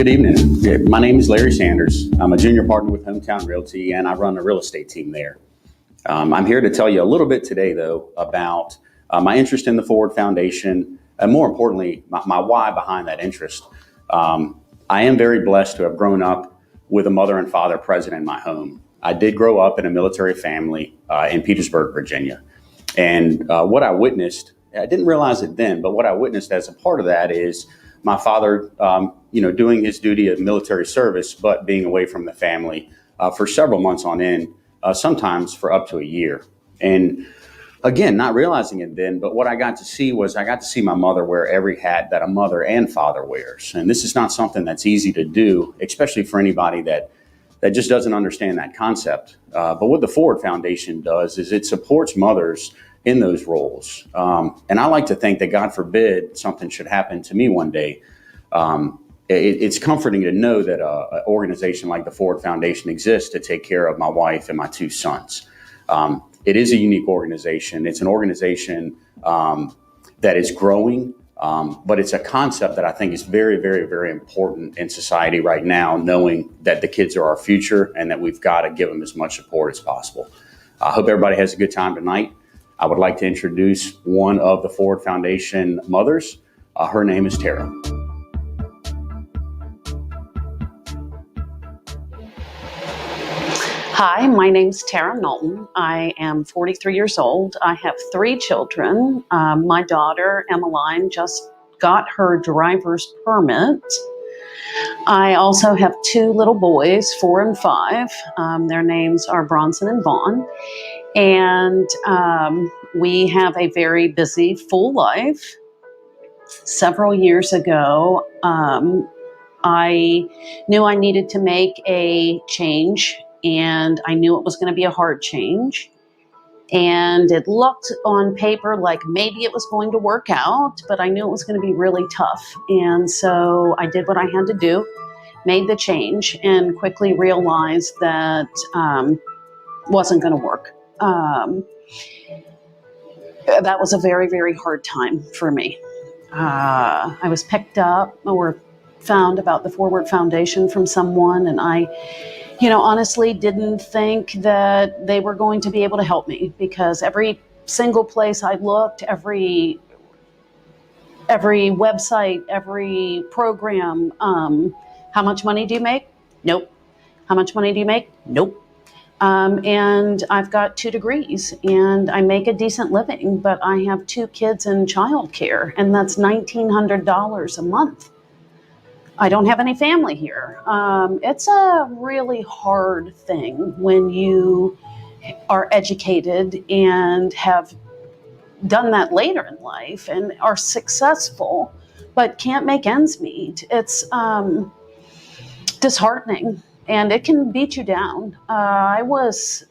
Good evening. Yeah, my name is Larry Sanders. I'm a junior partner with Hometown Realty, and I run a real estate team there. I'm here to tell you a little bit today, though, about my interest in the Forward Foundation, and more importantly, my why behind that interest. I am very blessed to have grown up with a mother and father present in my home. I did grow up in a military family in Petersburg, Virginia. And what I witnessed, I didn't realize it then, but what I witnessed as a part of that is my father, doing his duty of military service, but being away from the family for several months on end, sometimes for up to a year. And again, not realizing it then, but what I got to see was I got to see my mother wear every hat that a mother and father wears. And this is not something that's easy to do, especially for anybody that just doesn't understand that concept. But what the Forward Foundation does is it supports mothers in those roles. And I like to think that, God forbid, something should happen to me one day. It's comforting to know that an organization like the Forward Foundation exists to take care of my wife and my two sons. It is a unique organization. It's an organization that is growing, but it's a concept that I think is very, very, very important in society right now, knowing that the kids are our future and that we've got to give them as much support as possible. I hope everybody has a good time tonight. I would like to introduce one of the Forward Foundation mothers. Her name is Tara. Hi, my name's Tara Knowlton. I am 43 years old. I have 3 children. My daughter, Emmeline, just got her driver's permit. I also have 2 little boys, 4 and 5. Their names are Bronson and Vaughn. And we have a very busy, full life. Several years ago, I knew I needed to make a change, and I knew it was going to be a hard change. And it looked on paper like maybe it was going to work out, but I knew it was going to be really tough. And so I did what I had to do, made the change, and quickly realized that wasn't going to work. That was a very, very hard time for me. I was picked up or found about the Forward Foundation from someone, and I, honestly didn't think that they were going to be able to help me, because every single place I looked, every website, every program, how much money do you make? Nope. How much money do you make? Nope. And I've got 2 degrees and I make a decent living, but I have 2 kids in childcare, and that's $1,900 a month. I don't have any family here. It's a really hard thing when you are educated and have done that later in life and are successful, but can't make ends meet. It's disheartening. And it can beat you down. I was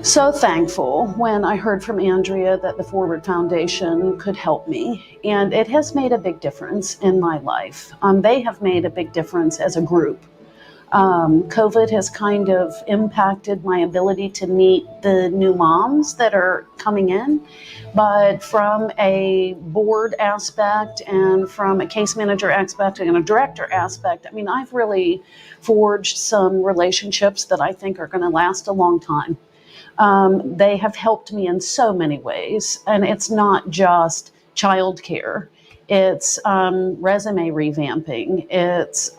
so thankful when I heard from Andrea that the Forward Foundation could help me. And it has made a big difference in my life. They have made a big difference as a group. COVID has kind of impacted my ability to meet the new moms that are coming in. But from a board aspect and from a case manager aspect and a director aspect, I've really forged some relationships that I think are going to last a long time. They have helped me in so many ways, and it's not just childcare. It's resume revamping, it's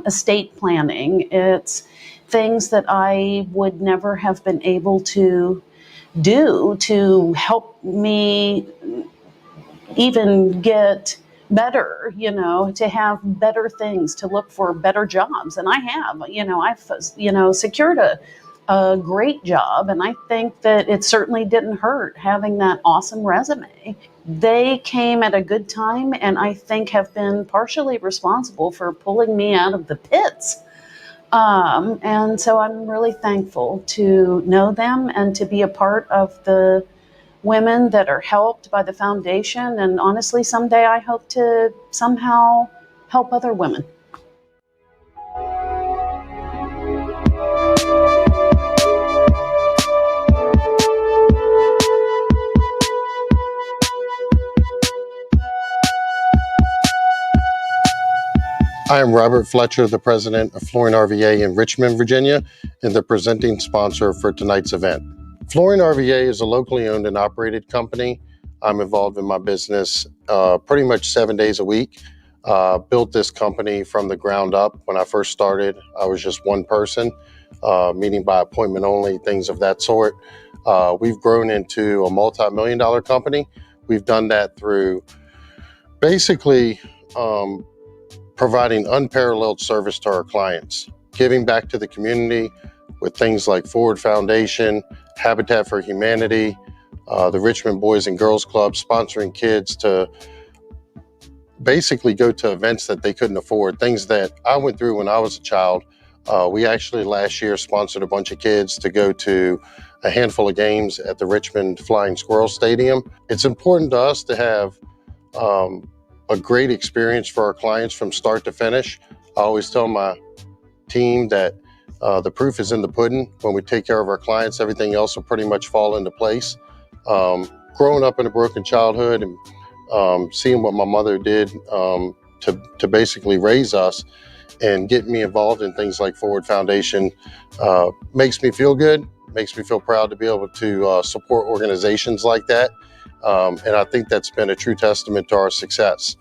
estate planning, it's things that I would never have been able to do to help me even get better, to have better things, to look for better jobs. And I have, I've, secured a great job. And I think that it certainly didn't hurt having that awesome resume. They came at a good time, and I think have been partially responsible for pulling me out of the pits. And so I'm really thankful to know them and to be a part of the women that are helped by the foundation. And honestly, someday I hope to somehow help other women. I am Robert Fletcher, the president of Flooring RVA in Richmond, Virginia, and the presenting sponsor for tonight's event. Flooring RVA is a locally owned and operated company. I'm involved in my business pretty much 7 days a week. Built this company from the ground up. When I first started, I was just one person, meeting by appointment only, things of that sort. We've grown into a multi-million-dollar company. We've done that through basically providing unparalleled service to our clients, giving back to the community with things like Forward Foundation, Habitat for Humanity, the Richmond Boys and Girls Club, sponsoring kids to basically go to events that they couldn't afford, things that I went through when I was a child. We actually last year sponsored a bunch of kids to go to a handful of games at the Richmond Flying Squirrel Stadium. It's important to us to have a great experience for our clients from start to finish. I always tell my team that the proof is in the pudding. When we take care of our clients, everything else will pretty much fall into place. Growing up in a broken childhood and seeing what my mother did to basically raise us and get me involved in things like Forward Foundation makes me feel good, makes me feel proud to be able to support organizations like that. And I think that's been a true testament to our success.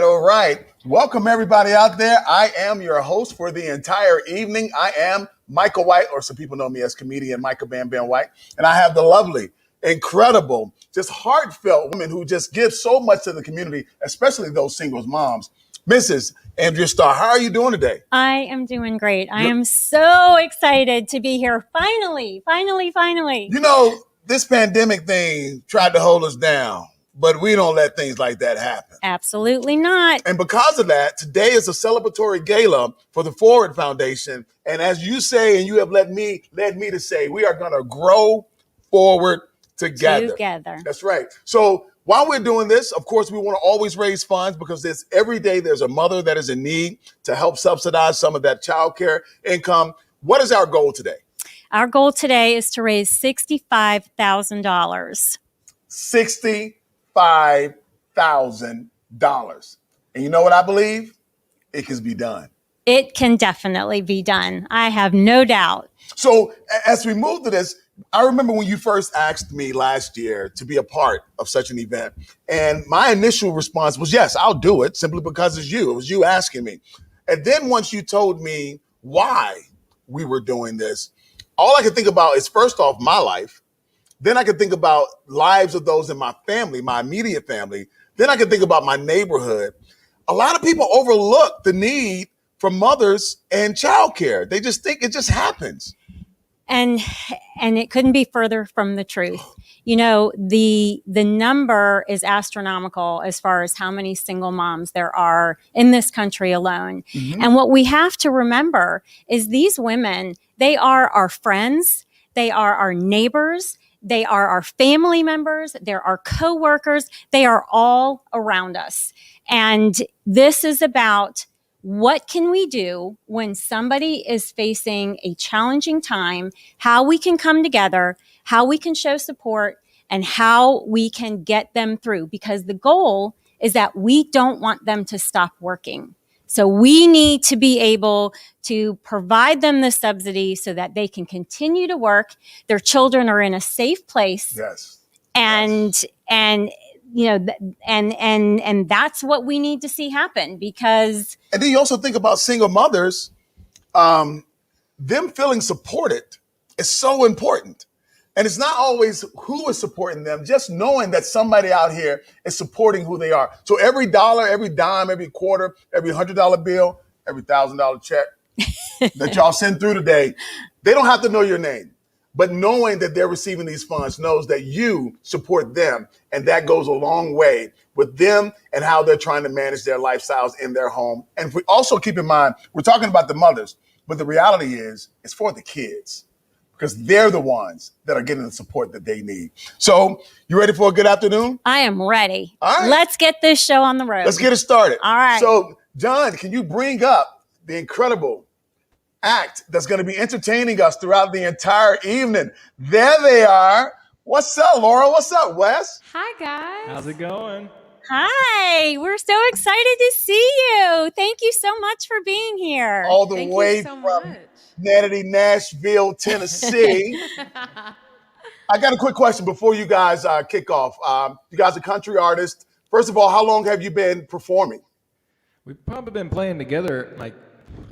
All right. Welcome, everybody out there. I am your host for the entire evening. I am Micah White, or some people know me as comedian Micah Bamm White. And I have the lovely, incredible, just heartfelt woman who just gives so much to the community, especially those singles moms. Mrs. Andrea Starr, how are you doing today? I am doing great. I am so excited to be here. Finally. You know, this pandemic thing tried to hold us down, but we don't let things like that happen. Absolutely not. And because of that, today is a celebratory gala for the Forward Foundation. And as you say, and you have led me to say, we are going to grow forward together. That's right. So while we're doing this, of course, we want to always raise funds because every day there's a mother that is in need to help subsidize some of that childcare income. What is our goal today? Our goal today is to raise $65,000. $65,000. And you know what I believe? It can be done. It can definitely be done. I have no doubt. So as we move to this, I remember when you first asked me last year to be a part of such an event. And my initial response was, yes, I'll do it, simply because it's you. It was you asking me. And then once you told me why we were doing this, all I could think about is, first off, my life. Then I could think about lives of those in my family, my immediate family. Then I could think about my neighborhood. A lot of people overlook the need for mothers and childcare. They just think it just happens. And it couldn't be further from the truth. You know, the number is astronomical as far as how many single moms there are in this country alone. Mm-hmm. And what we have to remember is these women, they are our friends, they are our neighbors, they are our family members, they're our coworkers, they are all around us. And this is about what can we do when somebody is facing a challenging time, how we can come together, how we can show support, and how we can get them through. Because the goal is that we don't want them to stop working. So we need to be able to provide them the subsidy so that they can continue to work. Their children are in a safe place. Yes. And you know, and that's what we need to see happen, because. And then you also think about single mothers, them feeling supported is so important. And it's not always who is supporting them, just knowing that somebody out here is supporting who they are. So every dollar, every dime, every quarter, every $100 bill, every $1,000 check that y'all send through today, they don't have to know your name. But knowing that they're receiving these funds knows that you support them. And that goes a long way with them and how they're trying to manage their lifestyles in their home. And we also keep in mind, we're talking about the mothers, but the reality is it's for the kids because they're the ones that are getting the support that they need. So you ready for a good afternoon? I am ready. All right. Let's get this show on the road. Let's get it started. All right. So John, can you bring up the incredible act that's going to be entertaining us throughout the entire evening? There they are. What's up, Laura? What's up, Wes? Hi, guys. How's it going? Hi, we're so excited to see you. Thank you so much for being here. All the Thank way you so from much. Nashville, Tennessee. I got a quick question before you guys kick off. You guys are country artists. First of all, how long have you been performing? We've probably been playing together like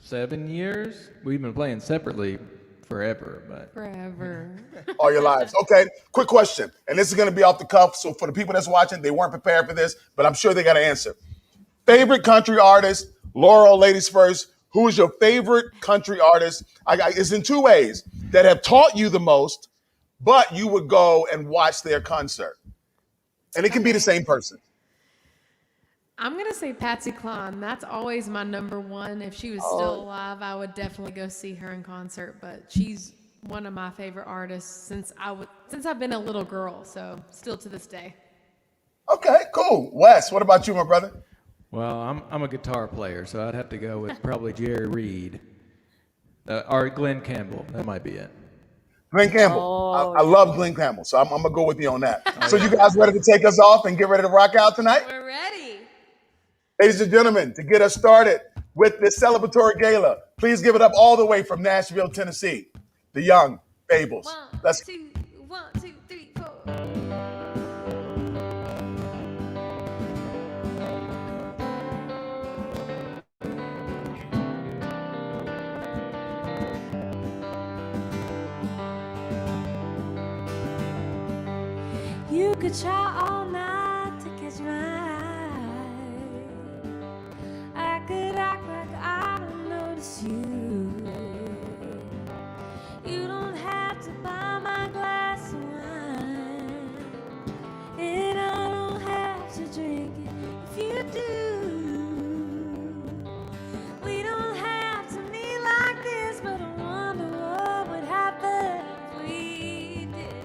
7 years. We've been playing separately forever, but Forever. All your lives. Okay, quick question. And this is going to be off the cuff. So for the people that's watching, they weren't prepared for this, but I'm sure they got an answer. Favorite country artist? Laurel, ladies first. Who is your favorite country artist? It's in two ways that have taught you the most, but you would go and watch their concert. And it can be the same person. I'm going to say Patsy Cline. That's always my number one. If she was still alive, I would definitely go see her in concert. But she's one of my favorite artists since I've been a little girl. So still to this day. Okay, cool. Wes, what about you, my brother? well, I'm a guitar player, so I'd have to go with probably Jerry Reed or Glenn Campbell. That might be it. Glenn Campbell. I love Glenn Campbell, so I'm going to go with you on that. So you guys ready to take us off and get ready to rock out tonight? We're ready. Ladies and gentlemen, to get us started with this celebratory gala, please give it up all the way from Nashville, Tennessee, the Young Fables. One, two, 3, 4. You could try all night to catch my eye. I could act like I don't notice you. You don't have to buy my glass of wine, and I don't have to drink it if you do. We don't have to meet like this, but I wonder what would happen if we did.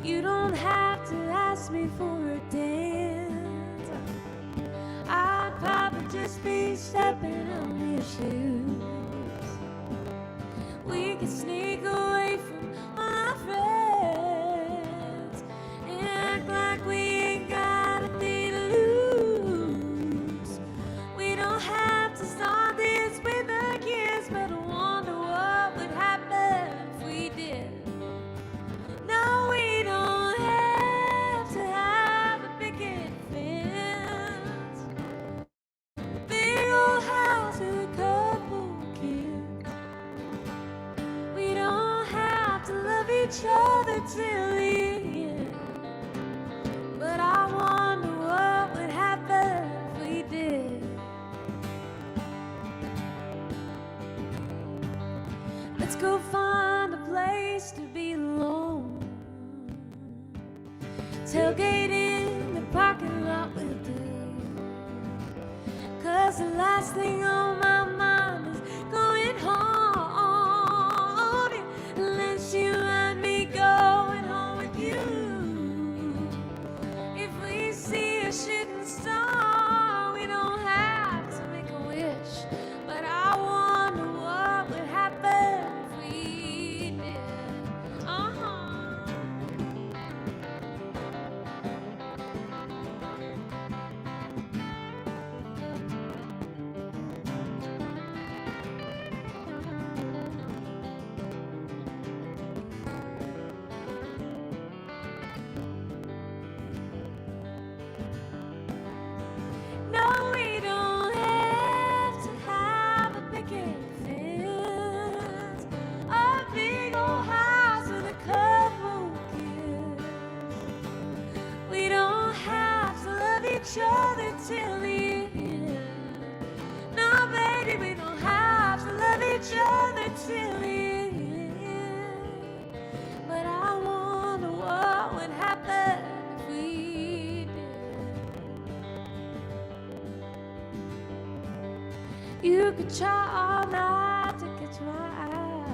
You don't have to ask me for a dance. I'd probably just be stepping on your shoes. We could sneak away from all our friends and act like we ain't got a thing to lose. We don't have to start this with a kiss, but I wonder what would happen if we did. No, we don't have to have a picket fence, big old house with a couple kids. We don't have to love each other till the end, but I wonder what would happen if we did. Let's go find a place to be alone. Tailgate in the parking lot will do. 'Cause the last thing on my mind is going home, unless you and me going home with you. If we see a shooting star, we don't have to make a wish, but I wonder what would happen if we did. other till the end. No, baby, we don't have to love each other till the end. But I wonder what would happen if we did. You could try all night to catch my eye.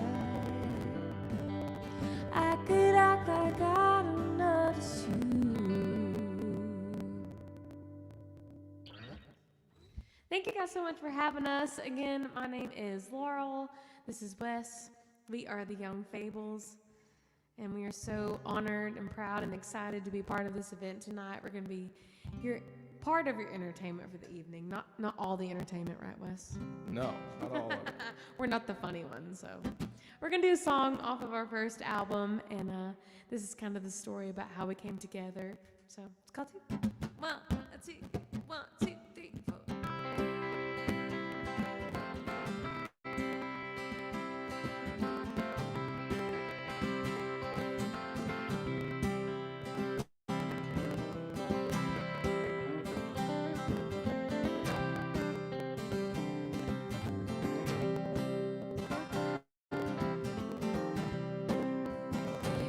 I could act like I don't notice you. Thank you guys so much for having us. Again, my name is Laurel. This is Wes. We are the Young Fables. And we are so honored and proud and excited to be part of this event tonight. We're going to be part of your entertainment for the evening. Not all the entertainment, right, Wes? No, not all of it. We're not the funny ones, so. We're going to do a song off of our first album, and this is kind of the story about how we came together. So it's called Two. 1, 2, 1, 2, 3, 4.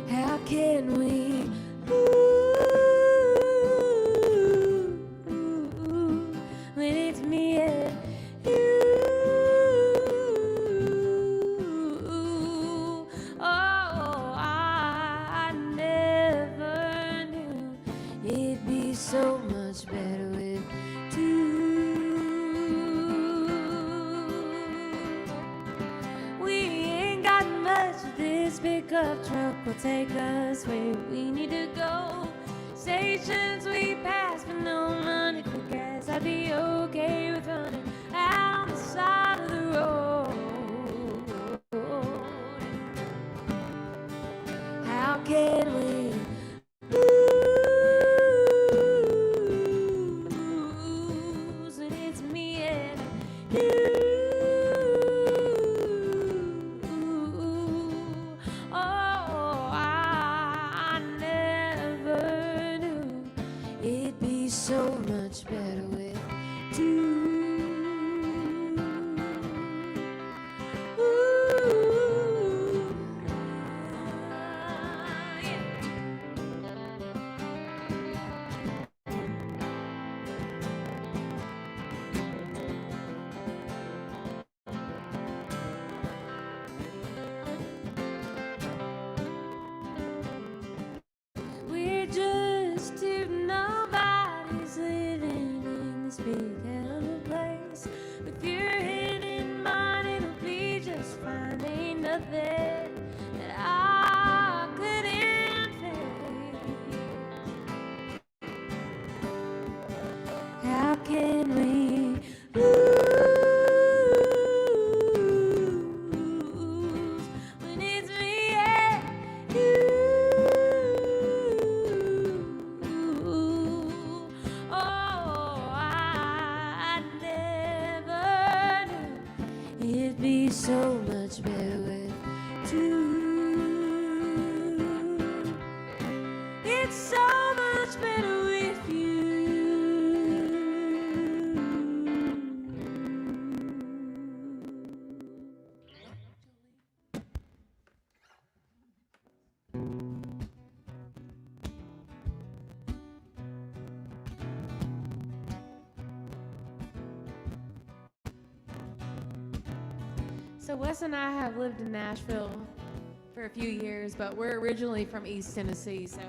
How can we when it's me and you? Oh, I never knew it'd be so much better with two. We ain't got much. This pickup truck will take us where we need to go. Stations we pass, but no money for gas. I'd be okay with running out the side of the road. How can we lose when it's me and you? Oh, I never knew it'd be so much better with two. Yeah. We're just two nobodies living in this big hell place. With your hand in mine, it'll be just fine. Ain't nothing that I couldn't face. How can we lose when it's me and you? Oh, I never knew it'd be so much better with two. It's so much better with you. So Wes and I have lived in Nashville for a few years, but we're originally from East Tennessee, so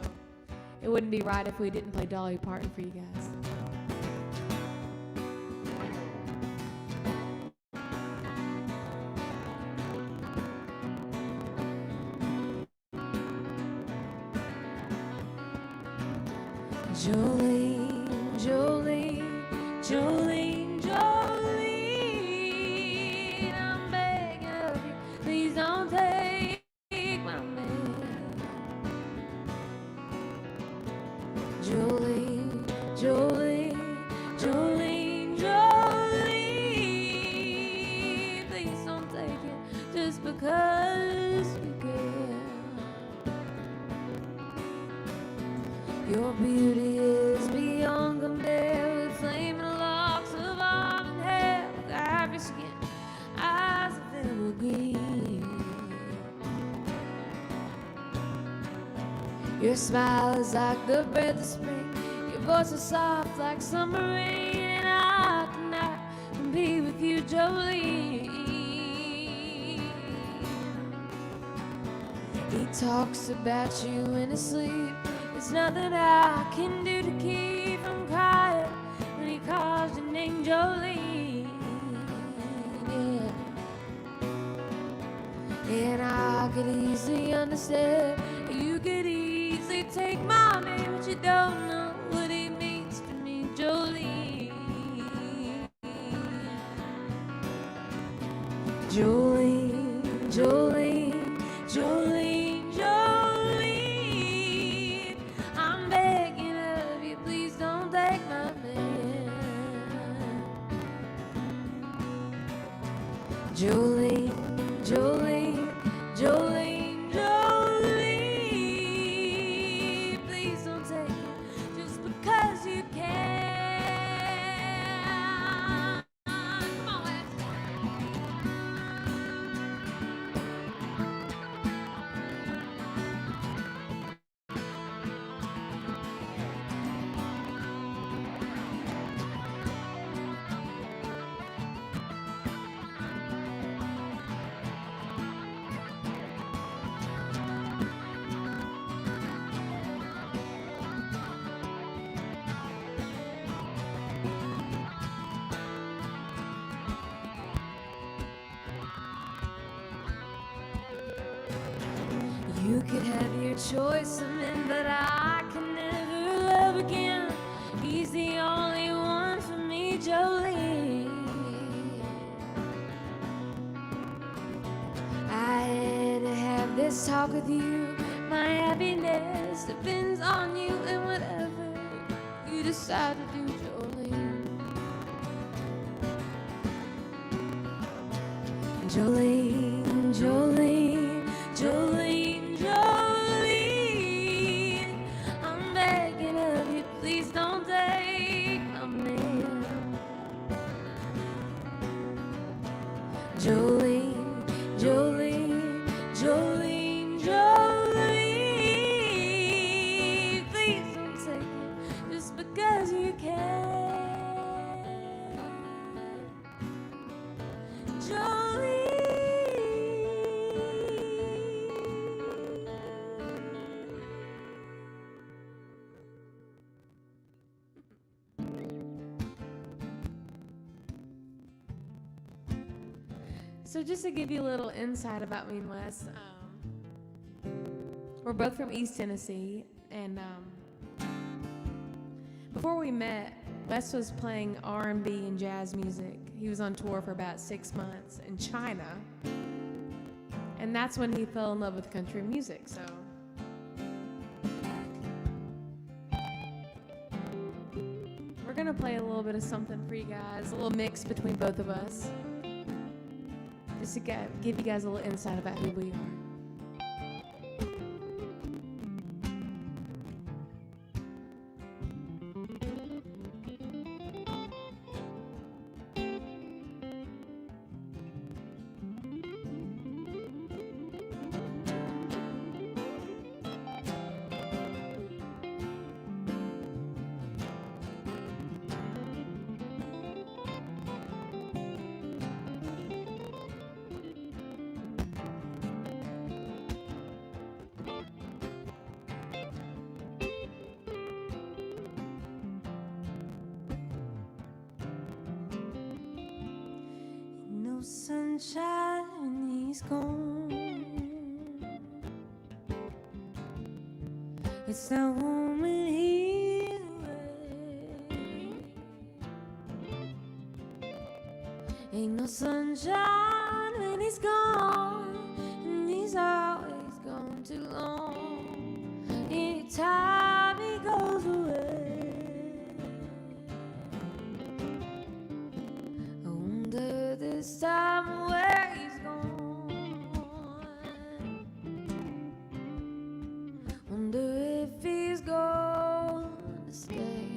it wouldn't be right if we didn't play Dolly Parton for you guys. Jolene, Jolene, Jolene, Jolene, I'm begging of you, please don't take my man. Jolene, Jolene, Jolene, Jolene, please don't take it just because you can. Your beauty is beyond compare with flame Your smile is like the breath of spring. Your voice is soft like summer rain. And I cannot compete with you, Jolene. He talks about you in his sleep. There's nothing I can do to keep from crying when he calls your name, Jolene. Yeah. And I could easily understand. You could easily take my name, but you don't know what it means to me, Jolene. Jolene, Jolene, Jolene, Jolene. I'm begging of you, please don't take my man. Jolene, Jolene, Jolene, Jolene. Please don't take it just because you can. Come on, Wes. You could have your choice of men, but I can never love again. He's the only one for me, Jolene. I had to have this talk with you. My happiness depends on you and whatever you decide to do, Jolene. Jolene, Jolene, Jolene, Jolene. I'm begging of you, please don't take my man. Jolene, Jolene, Jolene, Jolene. Please don't take it just because you can. So just to give you a little insight about me and Wes, we're both from East Tennessee, and before we met, Wes was playing R&B and jazz music. He was on tour for about 6 months in China, and that's when he fell in love with country music. So we're gonna play a little bit of something for you guys, a little mix between both of us, just to give you guys a little insight about who we are. No sunshine when he's gone. It's not warm when he's away. Ain't no sunshine when he's gone, and he's always gone too long. Anytime he goes away, I wonder this time where he's gone. Wonder if he's gonna stay.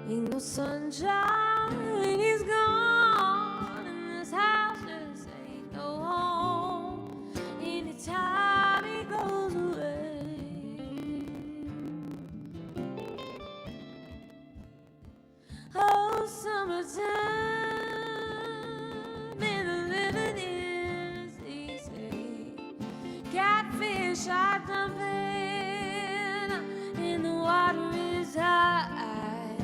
Ain't no sunshine when he's gone, and this house just ain't no home. Anytime summertime and the living is easy. Catfish are dumping and the water is high.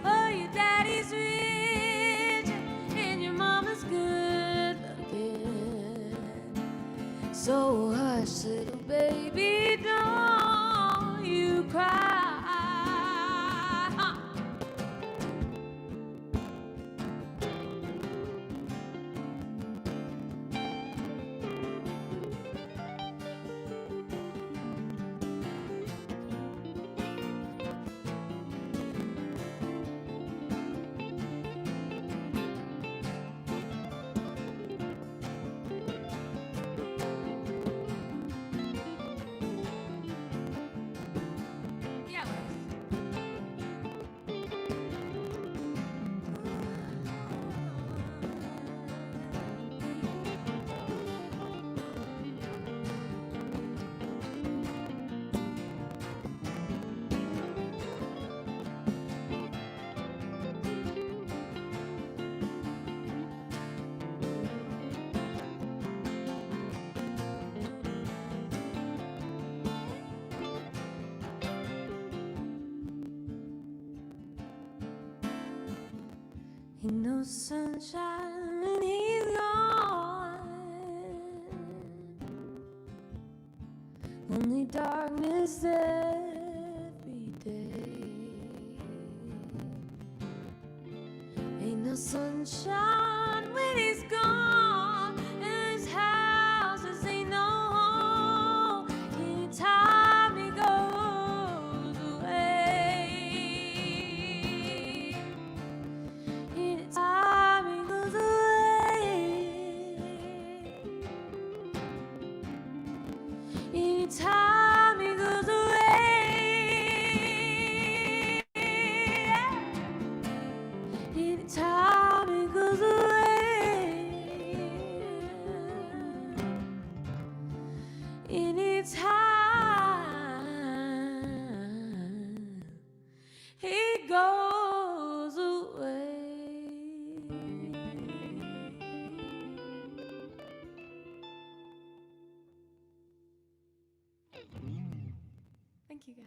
Oh, your daddy's rich and your mama's good looking. So hush, little baby, don't you cry. Ain't no sunshine when he's gone. Only darkness every day. Ain't no sunshine when he's gone. And his houses ain't no home. Anytime he goes away. Anytime he goes away. Anytime he goes away. Anytime he goes away. Anytime he goes away. Thank you, guys.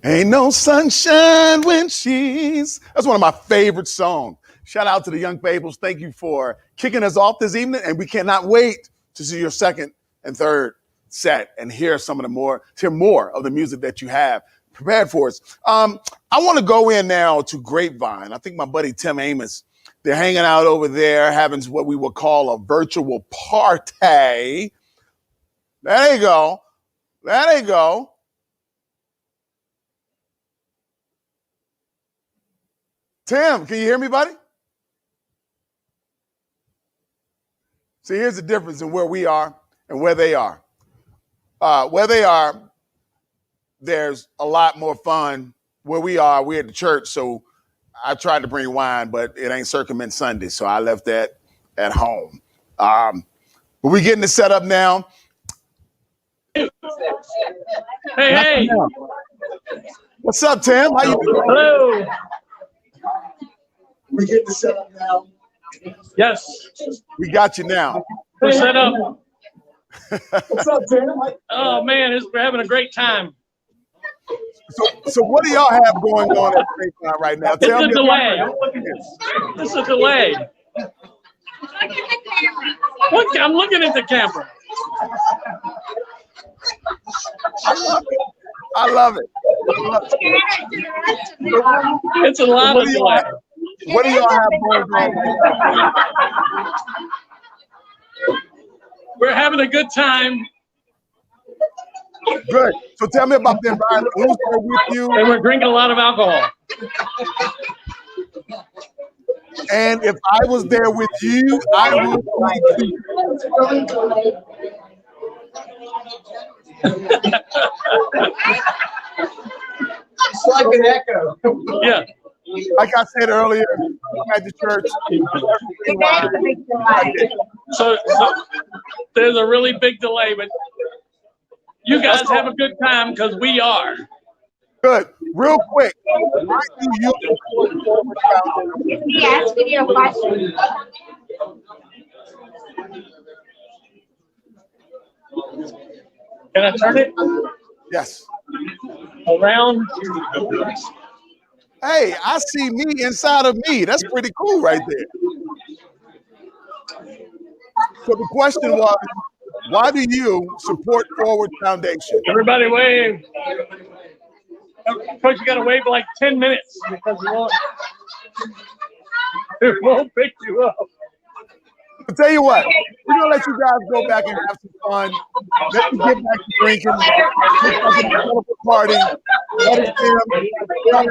Ain't no sunshine when she's. That's one of my favorite songs. Shout out to the Young Fables. Thank you for kicking us off this evening, and we cannot wait to see your second and third set and hear more of the music that you have prepared for us. I want to go in now to Grapevine. I think my buddy Tim Amos, they're hanging out over there, having what we would call a virtual party. There you go. There you go. Tim, can you hear me, buddy? See, here's the difference in where we are and where they are. Where they are, there's a lot more fun. Where we are, we're at the church, so I tried to bring wine, but it ain't Circumvent Sunday, so I left that at home. But we're getting it set up now. Hey. What's up, Tim? How you doing? Hello. We're getting it set up now. Yes. We got you now. We're set up. What's up, Tim? Oh man, we're having a great time. So what do y'all have going on at Grapevine right now? It's a delay. This is a delay. Look, I'm looking at the camera. I love it. It's a lot of delay. What do y'all have going on? We're having a good time. Good. So tell me about the environment. Who's there with you? And we're drinking a lot of alcohol. And if I was there with you, I would. It's like an echo. Yeah. Like I said earlier, I'm at the church. So there's a really big delay, but you guys have a good time because we are. Good. Real quick, why do you support Forward Foundation? Yes, video question. Can I turn it Yes. around? Hey, I see me inside of me. That's pretty cool right there. So the question was, why do you support Forward Foundation? Everybody wave. Coach, you got to wave like 10 minutes because it won't pick you up. I'll tell you what, we're going to let you guys go back and have some fun. Let you get back to drinking. Get back to the party. Let us in.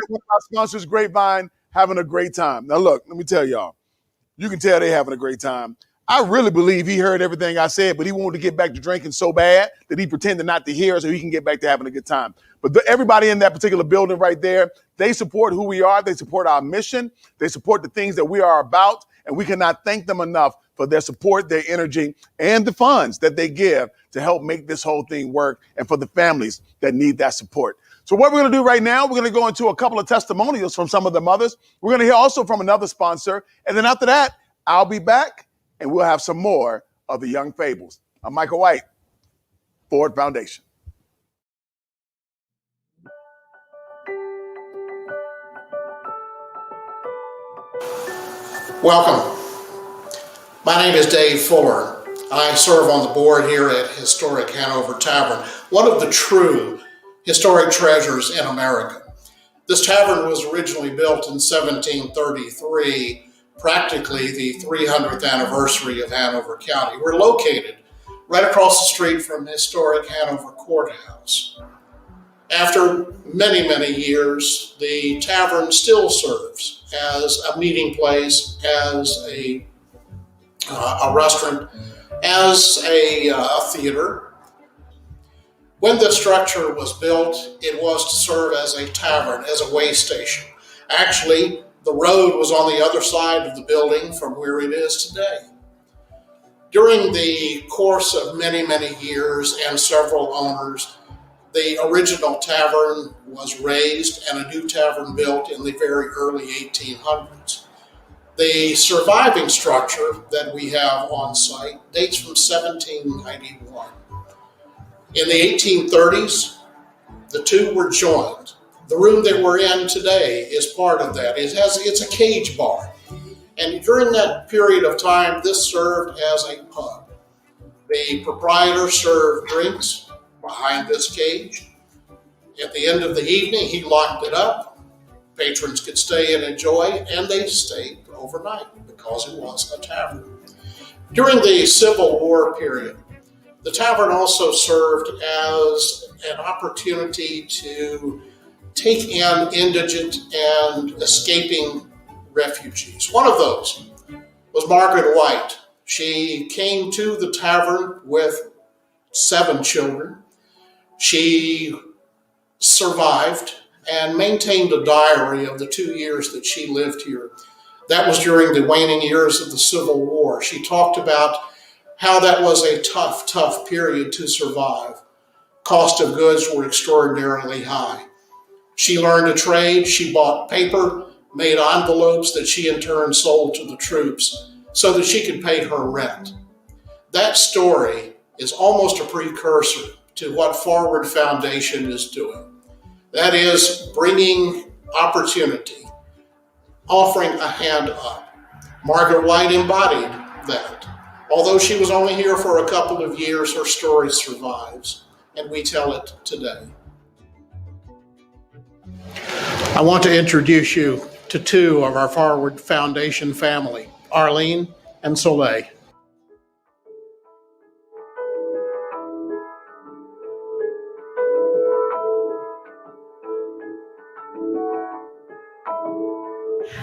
With our sponsors, Grapevine, having a great time. Now, look, let me tell y'all. You can tell they're having a great time. I really believe he heard everything I said, but he wanted to get back to drinking so bad that he pretended not to hear so he can get back to having a good time. But everybody in that particular building right there, they support who we are. They support our mission. They support the things that we are about. And we cannot thank them enough for their support, their energy, and the funds that they give to help make this whole thing work and for the families that need that support. So what we're going to do right now, we're going to go into a couple of testimonials from some of the mothers. We're going to hear also from another sponsor. And then after that, I'll be back and we'll have some more of the Young Fables. I'm Micah White, Ford Foundation. Welcome. My name is Dave Fuller. I serve on the board here at Historic Hanover Tavern, one of the true historic treasures in America. This tavern was originally built in 1733, practically the 300th anniversary of Hanover County. We're located right across the street from historic Hanover Courthouse. After many, many years, the tavern still serves as a meeting place, as a restaurant, as a theater. When the structure was built, it was to serve as a tavern, as a way station. Actually, the road was on the other side of the building from where it is today. During the course of many, many years and several owners, the original tavern was razed and a new tavern built in the very early 1800s. The surviving structure that we have on site dates from 1791. In the 1830s, the two were joined. The room that we're in today is part of that. It's a cage bar. And during that period of time, this served as a pub. The proprietor served drinks behind this cage. At the end of the evening, he locked it up. Patrons could stay and enjoy, and they stayed overnight because it was a tavern. During the Civil War period, the tavern also served as an opportunity to take in indigent and escaping refugees. One of those was Margaret White. She came to the tavern with 7 children. She survived and maintained a diary of the 2 years that she lived here. That was during the waning years of the Civil War. She talked about how that was a tough, tough period to survive. Cost of goods were extraordinarily high. She learned a trade. She bought paper, made envelopes that she in turn sold to the troops so that she could pay her rent. That story is almost a precursor to what Forward Foundation is doing. That is bringing opportunity, offering a hand up. Margaret White embodied that. Although she was only here for a couple of years, her story survives, and we tell it today. I want to introduce you to 2 of our Forward Foundation family, Arlene and Soleil.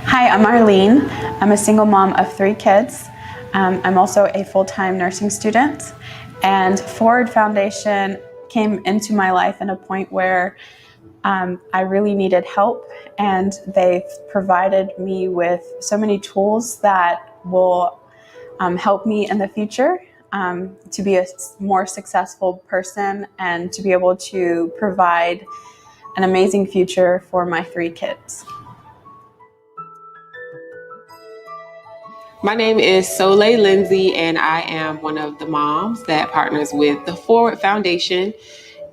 Hi, I'm Arlene. I'm a single mom of 3 kids. I'm also a full-time nursing student. And Forward Foundation came into my life in a point where I really needed help, and they've provided me with so many tools that will help me in the future to be a more successful person and to be able to provide an amazing future for my 3 kids. My name is Soleil Lindsay, and I am one of the moms that partners with the Forward Foundation.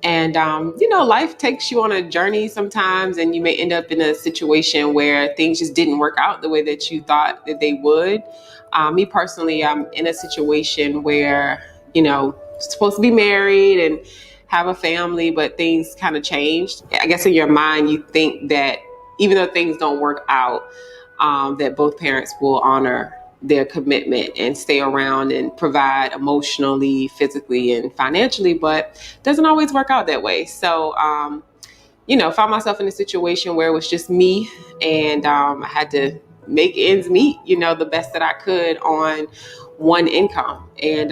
And, life takes you on a journey sometimes, and you may end up in a situation where things just didn't work out the way that you thought that they would. Me personally, I'm in a situation where, supposed to be married and have a family, but things kind of changed. I guess in your mind, you think that even though things don't work out, that both parents will honor their commitment and stay around and provide emotionally, physically, and financially, but it doesn't always work out that way. So, found myself in a situation where it was just me, and I had to make ends meet, the best that I could on one income. And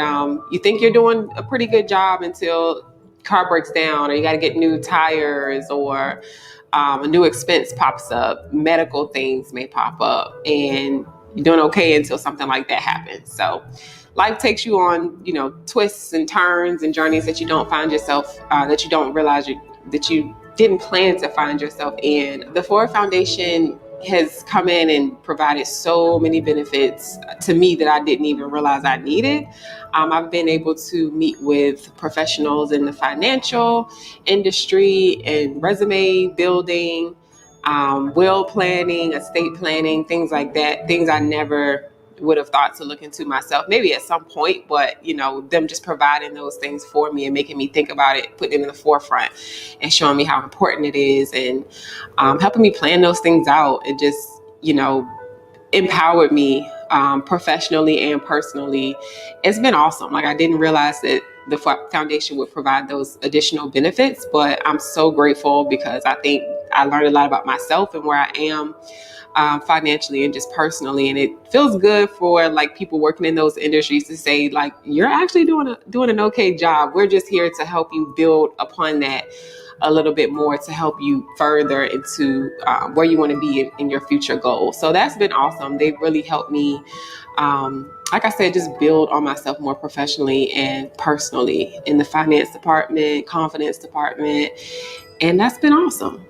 you think you're doing a pretty good job until car breaks down, or you got to get new tires, or a new expense pops up, medical things may pop up, and you're doing okay until something like that happens. So life takes you on, twists and turns and journeys that you don't find yourself, that you don't realize that you didn't plan to find yourself in. The Forward Foundation has come in and provided so many benefits to me that I didn't even realize I needed. I've been able to meet with professionals in the financial industry and resume building, will planning, estate planning, things like that, things I never would have thought to look into myself, maybe at some point, but them just providing those things for me and making me think about it, putting it in the forefront and showing me how important it is, and helping me plan those things out. It just, empowered me professionally and personally. It's been awesome. Like, I didn't realize that the foundation would provide those additional benefits, but I'm so grateful because I think I learned a lot about myself and where I am financially and just personally. And it feels good for people working in those industries to say, you're actually doing an okay job. We're just here to help you build upon that a little bit more, to help you further into where you want to be in your future goals. So that's been awesome. They've really helped me, like I said, just build on myself more professionally and personally in the finance department, confidence department. And that's been awesome.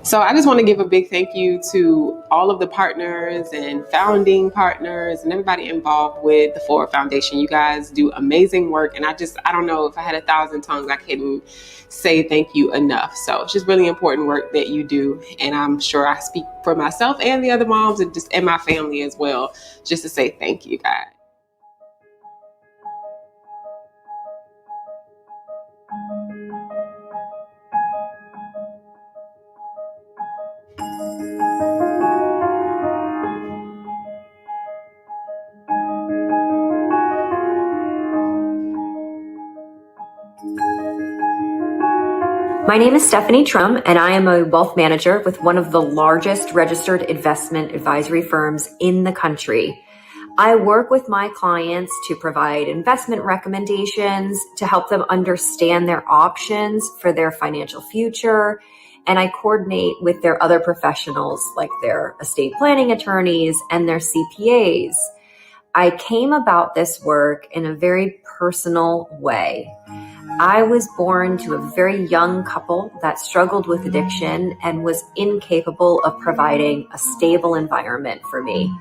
So I just want to give a big thank you to all of the partners and founding partners and everybody involved with the Forward Foundation. You guys do amazing work. And I don't know, if I had 1,000 tongues, I couldn't say thank you enough. So it's just really important work that you do. And I'm sure I speak for myself and the other moms and my family as well, just to say thank you, guys. My name is Stephanie Trum, and I am a wealth manager with one of the largest registered investment advisory firms in the country. I work with my clients to provide investment recommendations, to help them understand their options for their financial future, and I coordinate with their other professionals like their estate planning attorneys and their CPAs. I came about this work in a very personal way. I was born to a very young couple that struggled with addiction and was incapable of providing a stable environment for me.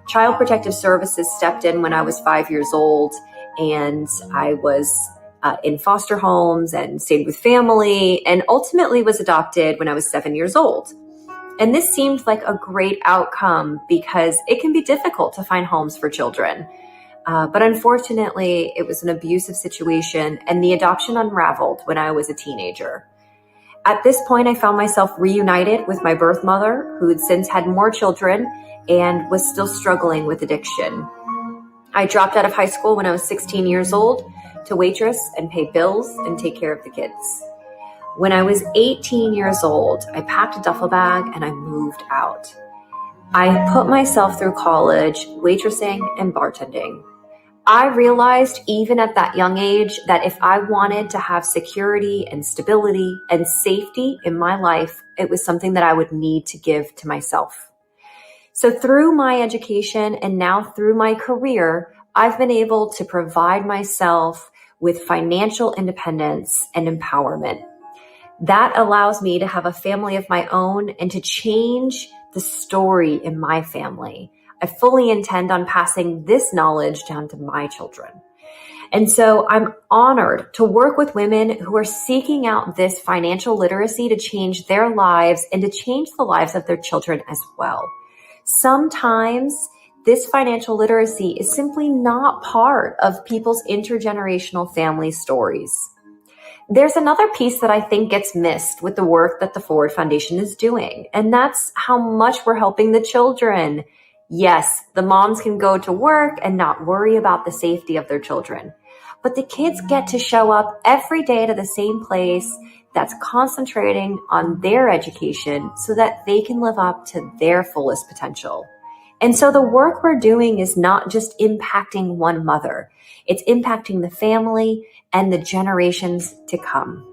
Child Protective Services stepped in when I was 5 years old, and I was in foster homes and stayed with family, and ultimately was adopted when I was 7 years old. And this seemed like a great outcome because it can be difficult to find homes for children. But unfortunately, it was an abusive situation, and the adoption unraveled when I was a teenager. At this point, I found myself reunited with my birth mother, who had since had more children and was still struggling with addiction. I dropped out of high school when I was 16 years old to waitress and pay bills and take care of the kids. When I was 18 years old, I packed a duffel bag and I moved out. I put myself through college, waitressing and bartending. I realized even at that young age that if I wanted to have security and stability and safety in my life, it was something that I would need to give to myself. So through my education and now through my career, I've been able to provide myself with financial independence and empowerment. That allows me to have a family of my own and to change the story in my family. I fully intend on passing this knowledge down to my children. And so I'm honored to work with women who are seeking out this financial literacy to change their lives and to change the lives of their children as well. Sometimes this financial literacy is simply not part of people's intergenerational family stories. There's another piece that I think gets missed with the work that the Forward Foundation is doing, and that's how much we're helping the children. Yes, the moms can go to work and not worry about the safety of their children, but the kids get to show up every day to the same place that's concentrating on their education so that they can live up to their fullest potential. And so the work we're doing is not just impacting one mother, it's impacting the family and the generations to come.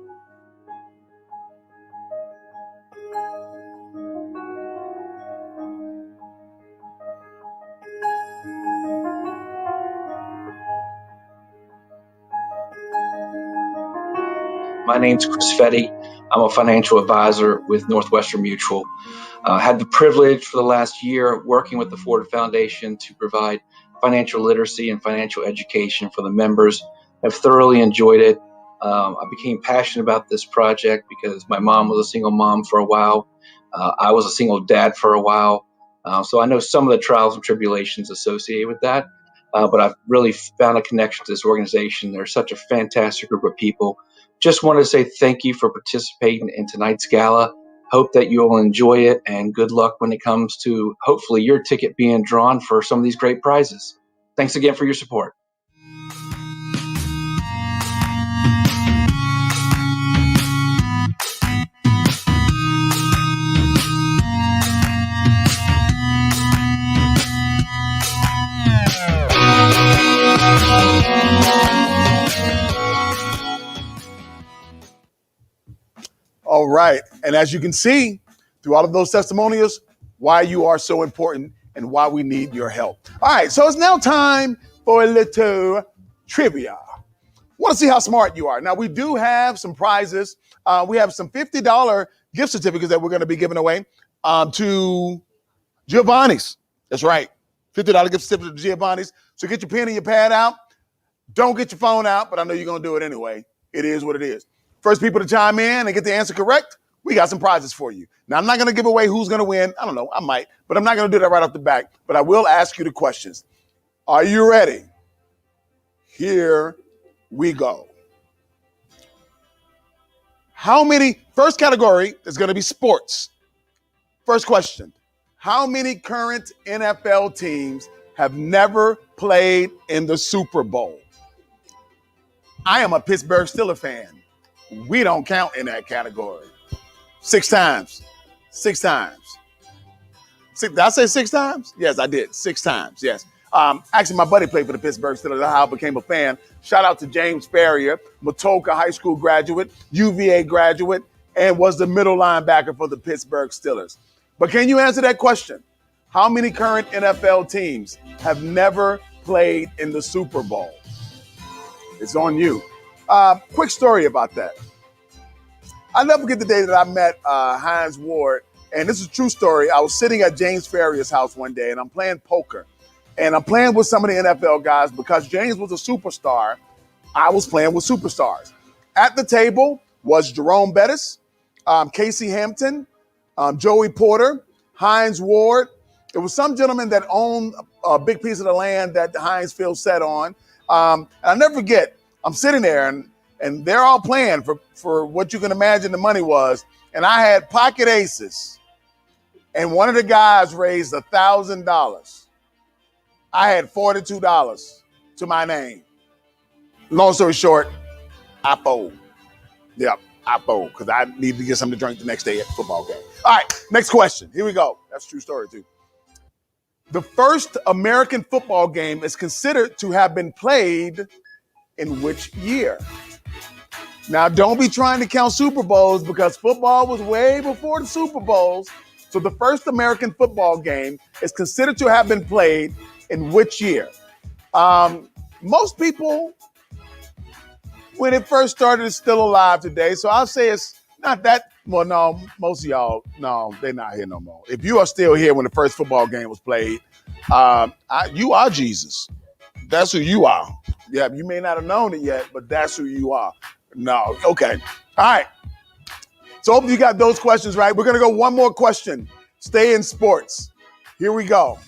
My name's Chris Fetty. I'm a financial advisor with Northwestern Mutual. I had the privilege for the last year working with the Ford Foundation to provide financial literacy and financial education for the members. I've thoroughly enjoyed it. I became passionate about this project because my mom was a single mom for a while. I was a single dad for a while. So I know some of the trials and tribulations associated with that. But I've really found a connection to this organization. They're such a fantastic group of people. Just wanted to say thank you for participating in tonight's gala. Hope that you'll enjoy it, and good luck when it comes to hopefully your ticket being drawn for some of these great prizes. Thanks again for your support. All right. And as you can see through all of those testimonials, why you are so important and why we need your help. All right. So it's now time for a little trivia. Want to see how smart you are. Now, we do have some prizes. We have some $50 gift certificates that we're going to be giving away to Giovanni's. That's right. $50 gift certificate to Giovanni's. So get your pen and your pad out. Don't get your phone out, but I know you're going to do it anyway. It is what it is. First people to chime in and get the answer correct, we got some prizes for you. Now, I'm not going to give away who's going to win. I don't know. I might, but I'm not going to do that right off the bat. But I will ask you the questions. Are you ready? Here we go. First category is going to be sports. First question. How many current NFL teams have never played in the Super Bowl? I am a Pittsburgh Steelers fan. We don't count in that category. 6 times. 6 times. Did I say 6 times? Yes, I did. 6 times, yes. Actually, my buddy played for the Pittsburgh Steelers. That's how I became a fan. Shout out to James Ferrier, Matoka High School graduate, UVA graduate, and was the middle linebacker for the Pittsburgh Steelers. But can you answer that question? How many current NFL teams have never played in the Super Bowl? It's on you. Quick story about that. I'll never forget the day that I met Hines Ward, and this is a true story. I was sitting at James Ferrier's house one day, and I'm playing poker. And I'm playing with some of the NFL guys because James was a superstar. I was playing with superstars. At the table was Jerome Bettis, Casey Hampton, Joey Porter, Hines Ward. It was some gentleman that owned a big piece of the land that the Hines Field sat on. And I'll never forget, I'm sitting there and they're all playing for what you can imagine the money was. And I had pocket aces. And one of the guys raised $1,000. I had $42 to my name. Long story short, I fold. Yep, I fold because I needed to get something to drink the next day at the football game. All right, next question. Here we go. That's a true story too. The first American football game is considered to have been played in which year? Now, don't be trying to count Super Bowls because football was way before the Super Bowls. So the first American football game is considered to have been played in which year? Most people, when it first started, is still alive today. So I'll say it's not that. Well, no, most of y'all, no, they're not here no more. If you are still here when the first football game was played, you are Jesus. That's who you are. Yeah, you may not have known it yet, but that's who you are. No, okay. All right. So hope you got those questions right. We're going to go one more question. Stay in sports. Here we go.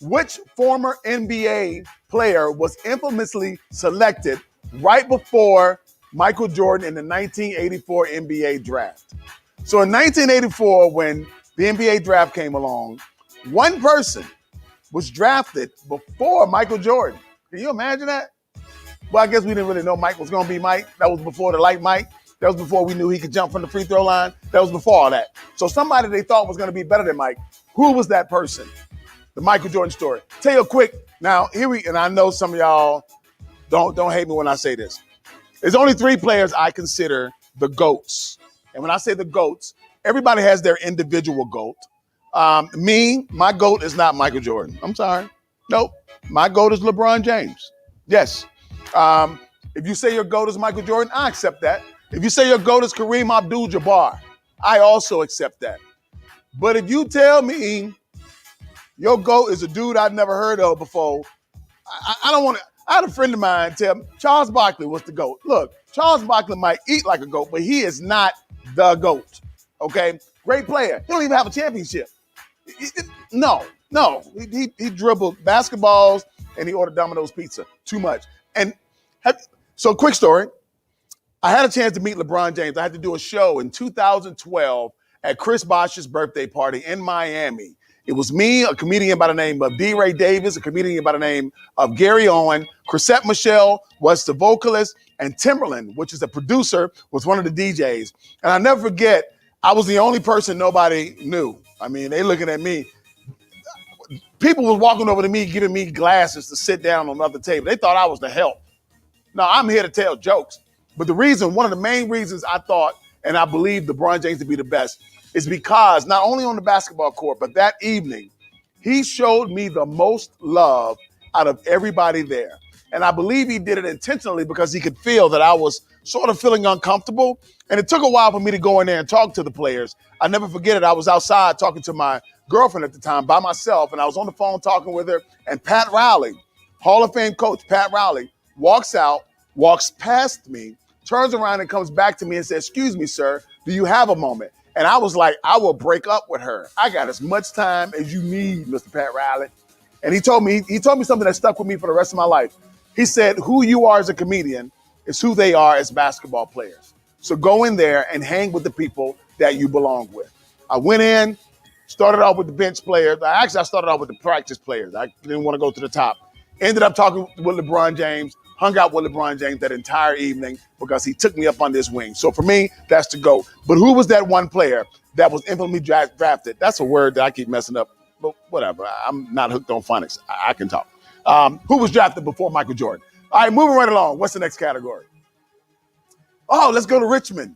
Which former NBA player was infamously selected right before Michael Jordan in the 1984 NBA draft? So in 1984, when the NBA draft came along, one person was drafted before Michael Jordan. Can you imagine that? Well, I guess we didn't really know Mike was going to be Mike. That was before the light Mike. That was before we knew he could jump from the free throw line. That was before all that. So somebody they thought was going to be better than Mike. Who was that person? The Michael Jordan story. Tell you a quick. Now, and I know some of y'all don't hate me when I say this. There's only 3 players I consider the GOATs. And when I say the GOATs, everybody has their individual GOAT. My GOAT is not Michael Jordan. I'm sorry. Nope. My GOAT is LeBron James. Yes. If you say your GOAT is Michael Jordan, I accept that. If you say your GOAT is Kareem Abdul-Jabbar, I also accept that. But if you tell me your GOAT is a dude I've never heard of before, I don't want to. I had a friend of mine tell me Charles Barkley was the GOAT. Look, Charles Barkley might eat like a GOAT, but he is not the GOAT. Okay? Great player. He don't even have a championship. No. He dribbled basketballs and he ordered Domino's pizza. Too much. So quick story. I had a chance to meet LeBron James. I had to do a show in 2012 at Chris Bosh's birthday party in Miami. It was me, a comedian by the name of D. Ray Davis, a comedian by the name of Gary Owen. Chrisette Michelle was the vocalist, and Timberland, which is a producer, was one of the DJs. And I'll never forget, I was the only person nobody knew. I mean, they looking at me. People was walking over to me, giving me glasses to sit down on another table. They thought I was the help. No, I'm here to tell jokes. But one of the main reasons I thought, and I believe LeBron James to be the best, is because not only on the basketball court, but that evening, he showed me the most love out of everybody there. And I believe he did it intentionally because he could feel that I was sort of feeling uncomfortable. And it took a while for me to go in there and talk to the players. I never forget it. I was outside talking to my girlfriend at the time by myself, and I was on the phone talking with her. And Pat Riley, Hall of Fame coach Pat Riley, walks out, walks past me, turns around and comes back to me and says, "Excuse me, sir, do you have a moment?" And I was like, I will break up with her. I got as much time as you need, Mr. Pat Riley. And he told me something that stuck with me for the rest of my life. He said, who you are as a comedian is who they are as basketball players. So go in there and hang with the people that you belong with. I went in, started off with the bench players. I started off with the practice players. I didn't want to go to the top. Ended up talking with LeBron James, hung out with LeBron James that entire evening because he took me up on his wing. So for me, that's the GOAT. But who was that one player that was infamously drafted? That's a word that I keep messing up, but whatever. I'm not hooked on phonics. I can talk. Who was drafted before Michael Jordan? All right, moving right along. What's the next category? Oh, let's go to Richmond.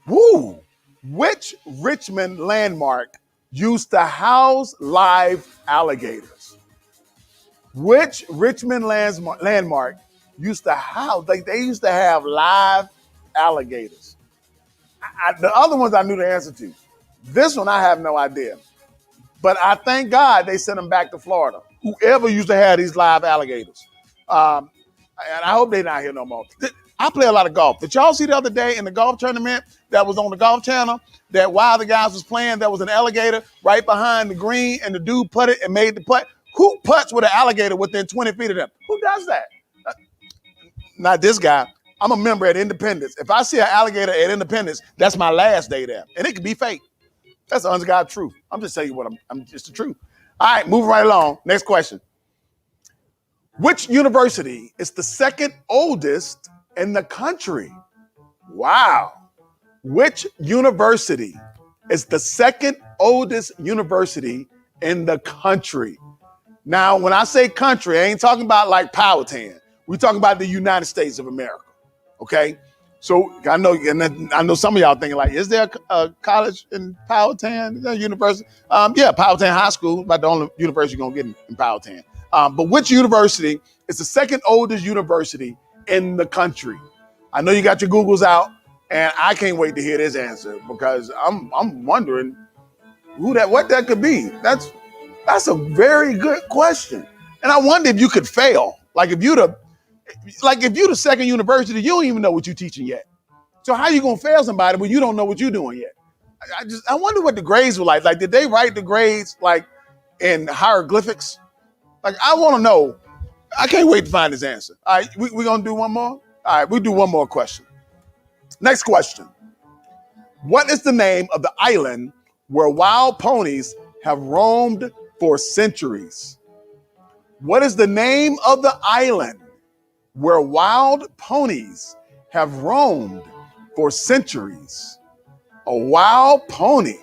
Woo! Which Richmond landmark used to house live alligators? Which Richmond landmark used to house, they used to have live alligators? The other ones I knew the answer to. This one I have no idea. But I thank God they sent them back to Florida. Whoever used to have these live alligators. And I hope they're not here no more. I play a lot of golf. Did y'all see the other day in the golf tournament that was on the Golf Channel that while the guys was playing, there was an alligator right behind the green and the dude putted and made the putt? Who putts with an alligator within 20 feet of them? Who does that? Not this guy. I'm a member at Independence. If I see an alligator at Independence, that's my last day there. And it could be fake. That's the honest God truth. I'm just telling you what I'm just the truth. All right, moving right along. Next question. Which university is the second oldest in the country? Wow. Which university is the second oldest university in the country. Now, when I say country, I ain't talking about like Powhatan. We're talking about the United States of America. Okay? So I know some of y'all thinking like, is there a college in Powhatan? Is there a university? Yeah, Powhatan High School, about the only university you're gonna get in Powhatan. But which university is the second oldest university in the country? I know you got your Googles out, and I can't wait to hear this answer because I'm wondering what that could be. That's a very good question, and I wonder if you could fail. Like if you're the second university, you don't even know what you're teaching yet. So how you gonna fail somebody when you don't know what you're doing yet? I wonder what the grades were like. Like, did they write the grades like in hieroglyphics? Like, I want to know. I can't wait to find this answer. All right, we gonna do one more? All right, we'll do one more question. Next question. What is the name of the island where wild ponies have roamed for centuries? What is the name of the island where wild ponies have roamed for centuries? A wild pony.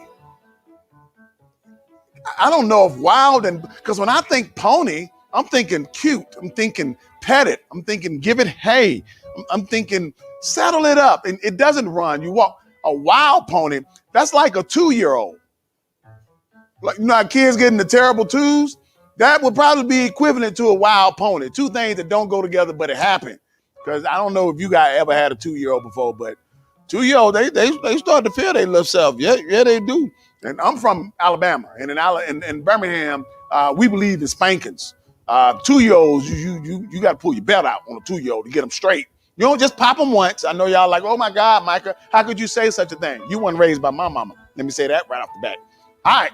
I don't know if wild, because when I think pony, I'm thinking cute. I'm thinking pet it. I'm thinking give it hay. I'm thinking saddle it up. And it doesn't run. You walk. A wild pony, that's like a 2-year-old. Like, you know how kids getting the terrible twos? That would probably be equivalent to a wild pony. Two things that don't go together, but it happened. Because I don't know if you guys ever had a 2-year-old before, but 2-year-old, they start to feel their little self. Yeah, they do. And I'm from Alabama, and in Birmingham, we believe in spankings. 2-year-olds, you got to pull your belt out on a 2-year-old to get them straight. You don't just pop them once. I know y'all like, oh my God, Micah, how could you say such a thing? You weren't raised by my mama. Let me say that right off the bat. All right.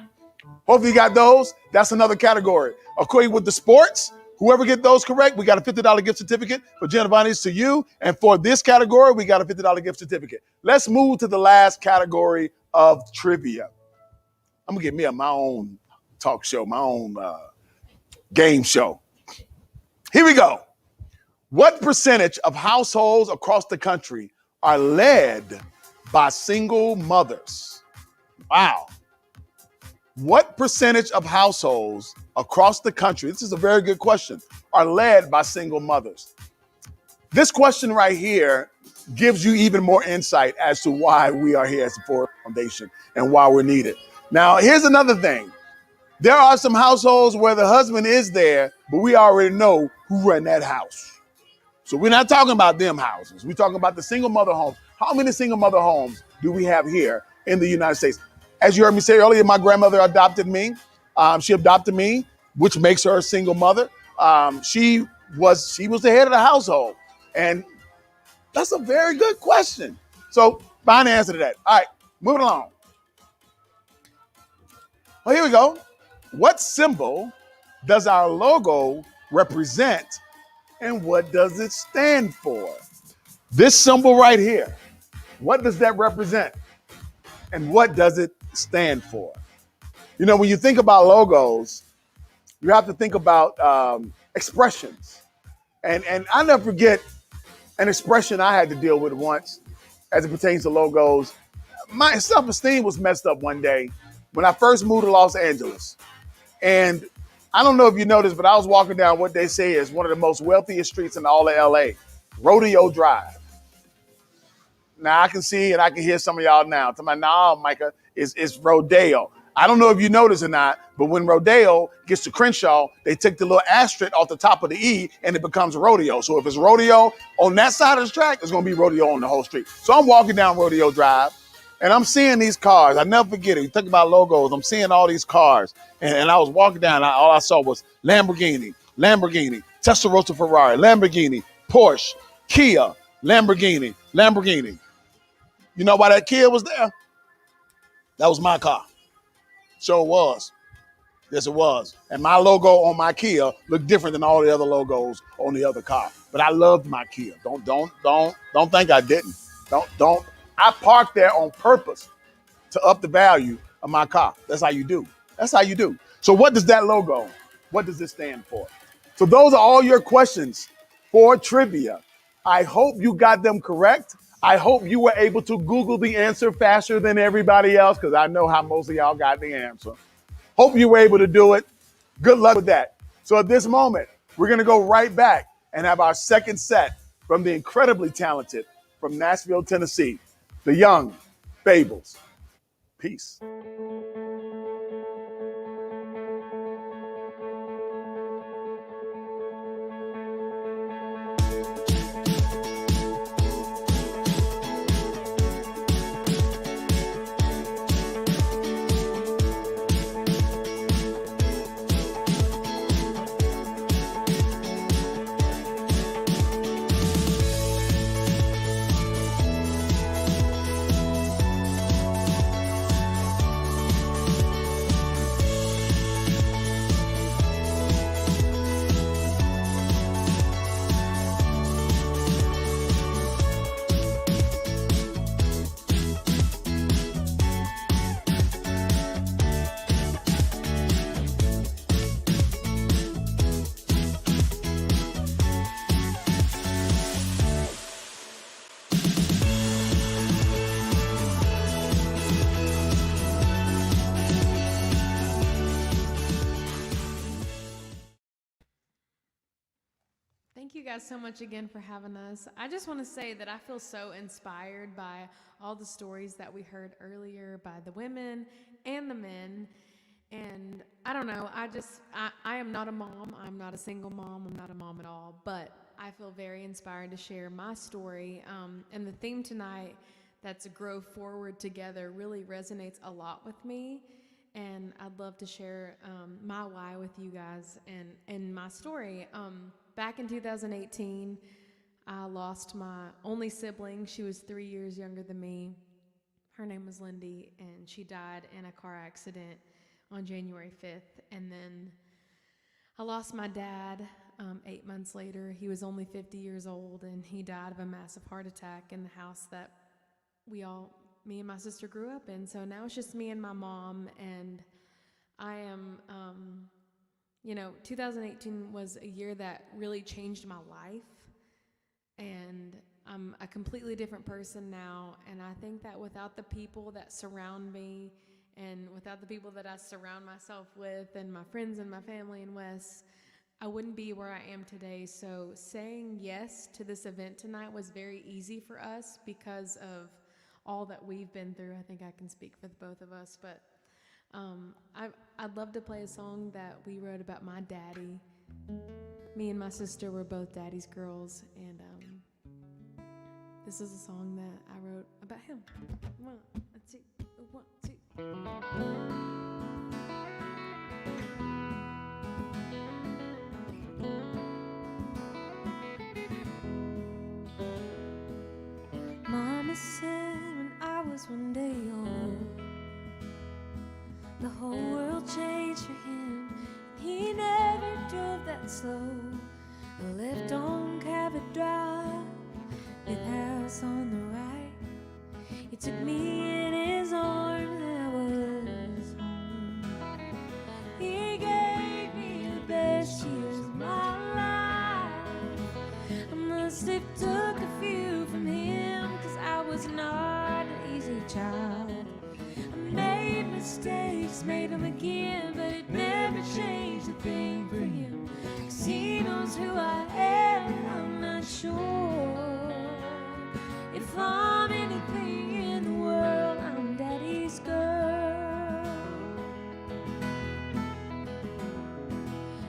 Hopefully you got those. That's another category. According with the sports, whoever get those correct, we got a $50 gift certificate for Giovanni's to you. And for this category, we got a $50 gift certificate. Let's move to the last category of trivia. I'm gonna get me my own talk show, my own game show. Here we go. What percentage of households across the country are led by single mothers? Wow. What percentage of households across the country, this is a very good question, are led by single mothers? This question right here gives you even more insight as to why we are here as the Ford Foundation and why we're needed. Now, here's another thing. There are some households where the husband is there, but we already know who run that house. So we're not talking about them houses. We're talking about the single mother homes. How many single mother homes do we have here in the United States? As you heard me say earlier, my grandmother adopted me. She adopted me, which makes her a single mother. She was the head of the household. And that's a very good question. So find the answer to that. All right, moving along. Well, here we go. What symbol does our logo represent, and what does it stand for? This symbol right here, what does that represent? And what does it stand for? You know, when you think about logos, you have to think about expressions. And I'll never forget an expression I had to deal with once as it pertains to logos. My self-esteem was messed up one day when I first moved to Los Angeles. And I don't know if you noticed, but I was walking down what they say is one of the most wealthiest streets in all of LA, Rodeo Drive. Now I can see and I can hear some of y'all now. Talking about, nah, Micah, it's Rodeo. I don't know if you notice or not, but when Rodeo gets to Crenshaw, they take the little asterisk off the top of the E and it becomes Rodeo. So if it's Rodeo on that side of the track, it's going to be Rodeo on the whole street. So I'm walking down Rodeo Drive and I'm seeing these cars. I never forget it. You think about logos. I'm seeing all these cars. And I was walking down. All I saw was Lamborghini, Testarossa Ferrari, Lamborghini, Porsche, Kia, Lamborghini. You know why that Kia was there? That was my car. Sure was. Yes, it was. And my logo on my Kia looked different than all the other logos on the other car. But I loved my Kia. Don't think I didn't. Don't. I parked there on purpose to up the value of my car. That's how you do. So what does that logo, what does it stand for? So those are all your questions for trivia. I hope you got them correct. I hope you were able to Google the answer faster than everybody else, because I know how most of y'all got the answer. Hope you were able to do it. Good luck with that. So at this moment, we're going to go right back and have our second set from the incredibly talented from Nashville, Tennessee, the Young Fables. Peace. Thank you guys so much again for having us. I just want to say that I feel so inspired by all the stories that we heard earlier by the women and the men. And I don't know, I am not a mom. I'm not a single mom. I'm not a mom at all. But I feel very inspired to share my story. And the theme tonight, that's Grow Forward Together, really resonates a lot with me. And I'd love to share my why with you guys and my story. Back in 2018, I lost my only sibling. She was 3 years younger than me. Her name was Lindy, and she died in a car accident on January 5th. And then I lost my dad 8 months later. He was only 50 years old, and he died of a massive heart attack in the house that me and my sister grew up in. So now it's just me and my mom, and I am, 2018 was a year that really changed my life, and I'm a completely different person now. And I think that without the people that surround me, and without the people that I surround myself with, and my friends and my family in West, I wouldn't be where I am today. So saying yes to this event tonight was very easy for us because of all that we've been through. I think I can speak for the both of us, but I'd love to play a song that we wrote about my daddy. Me and my sister were both daddy's girls, and this is a song that I wrote about him. 1, 2, 1, 2. Mama said when I was 1 day old, the whole world changed for him. He never drove that slow. I left on Cabot Drive, with house on the right. He took me in his arms and I was home. He gave me the best years of my life. I must have took a few from him, 'cause I was not an easy child. I made mistakes, made them again, but it never changed a thing for him. 'Cause he knows who I am, and I'm not sure if I'm anything in the world. I'm daddy's girl.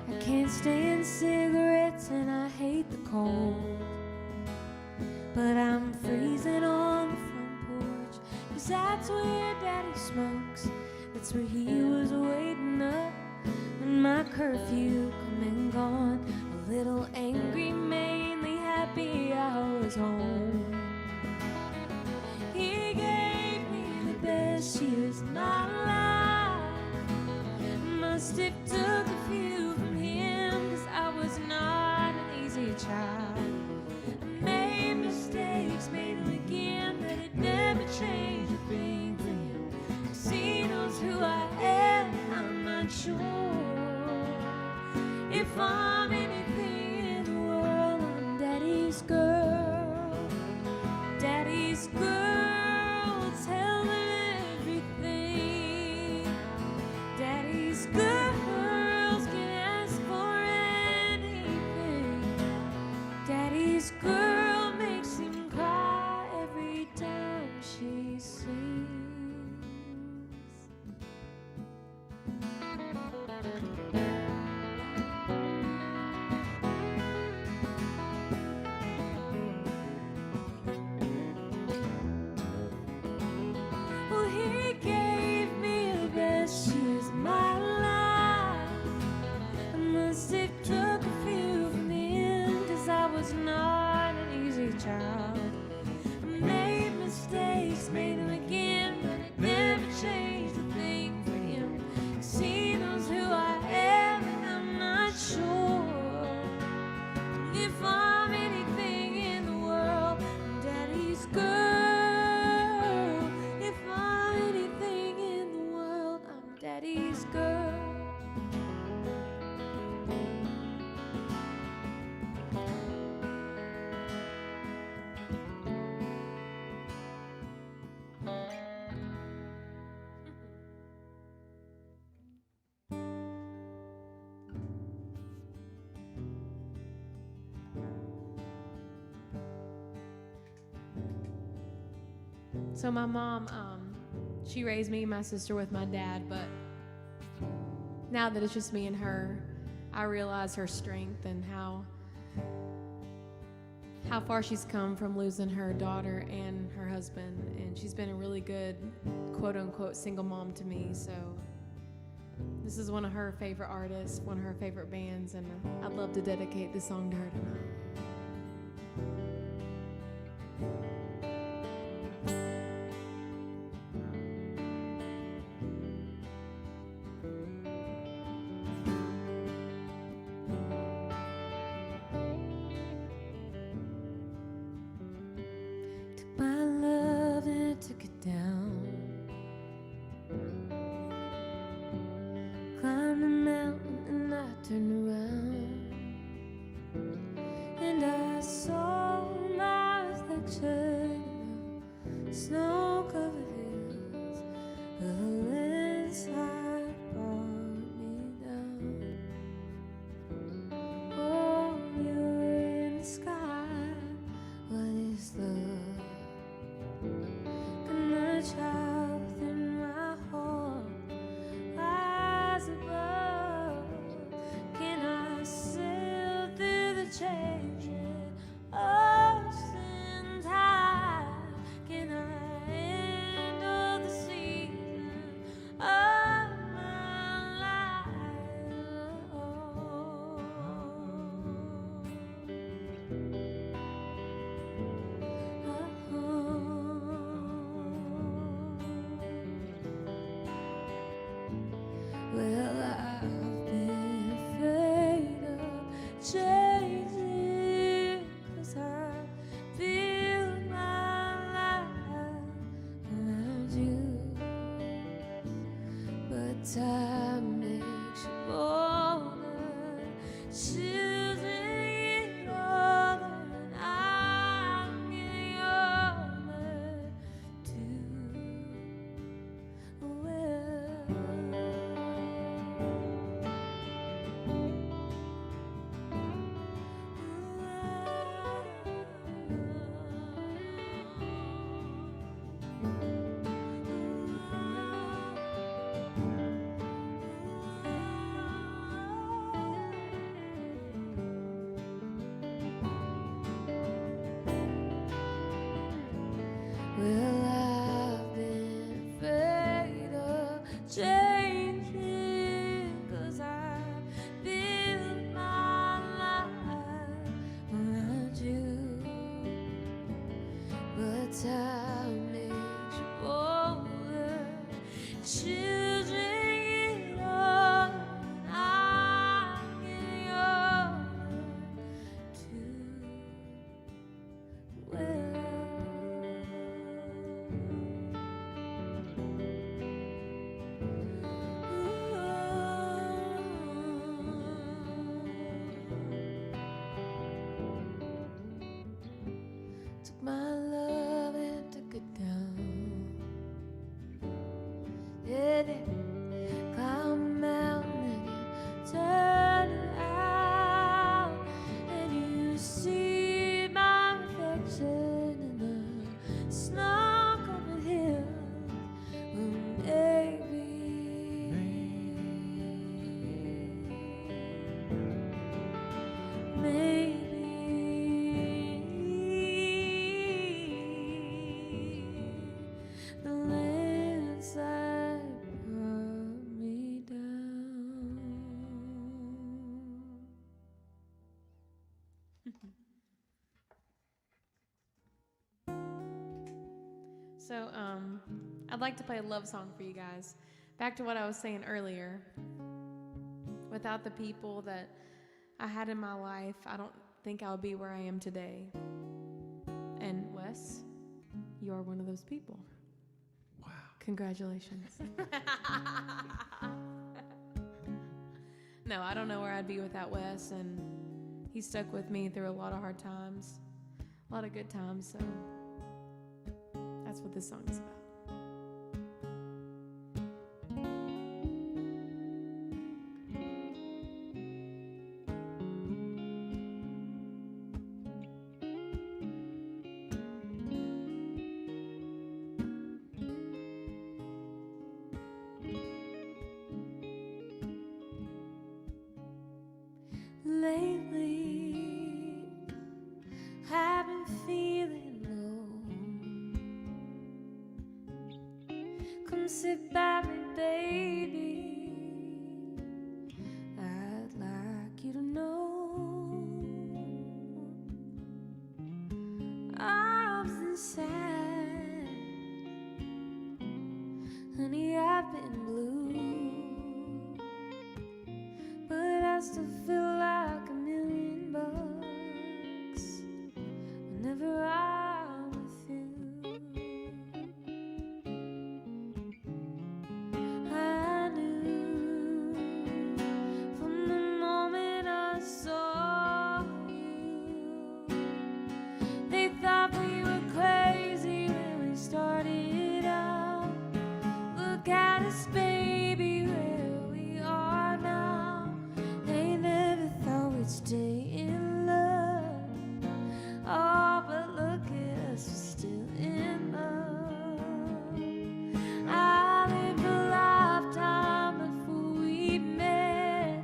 I can't stand cigarettes and I hate the cold, but I'm freezing on the front porch, 'cause that's where daddy smokes. That's where he was waiting up when my curfew come and gone. A little angry, mainly happy I was home. He gave me the best years of my life. Must have took a few from him, 'cause I was not an easy child. I made mistakes, made them again, but it never changed a thing for him. 'Cause he knows who I am, and I'm not sure if I'm anything in the world. I'm daddy's girl. Daddy's girl, tell him everything. Daddy's So my mom, she raised me and my sister with my dad, but now that it's just me and her, I realize her strength and how far she's come from losing her daughter and her husband, and she's been a really good quote-unquote single mom to me. So this is one of her favorite artists, one of her favorite bands, and I'd love to dedicate this song to her tonight. My love and took it down. Climbed the mountain and I turned around, and I saw my reflection in the snow-covered hills. The landslide brought me down. Oh, you're in the sky. What is love? Can a child within my heart rise above? Can I sail through the changing ocean tide? Can I handle the season of my life? Well, I've been afraid of changing, 'cause I built my life around you. But time makes you bolder, choosing it over, and I'm getting older too. Well, I've been afraid of changing, 'cause I built my life around you. But time makes you bolder, choosing it all, and I'm getting older too. Took my love and took it down. Did it climb a mountain and you turn it out, and you see my reflection in the snow-covered hills? Well, maybe the landslide brought me down. So, I'd like to play a love song for you guys. Back to what I was saying earlier. Without the people that I had in my life, I don't think I would be where I am today. And Wes, you are one of those people. Wow. Congratulations. No, I don't know where I'd be without Wes, and he stuck with me through a lot of hard times, a lot of good times, so that's what this song is about. Come sit by me, baby. I'd like you to know I'm inside. Honey, I've been blue, but I still feel like $1,000,000 whenever I'm with you. I knew from the moment I saw you. They thought we were crazy when we started out. Look at us, baby, where we are now. They never thought we'd stay in love. Oh, but look at us, we're still in love. I lived a lifetime before we met.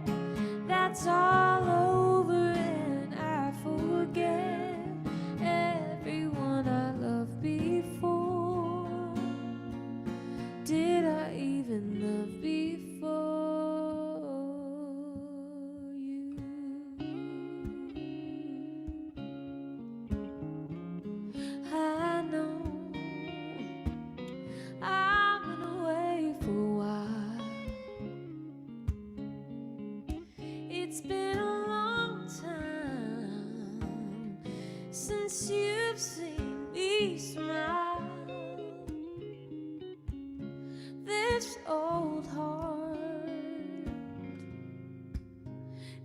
That's all over and I forget everyone I loved before. Did I even love before you? I know I've been away for a while. It's been a long time since you've seen me smile. This old heart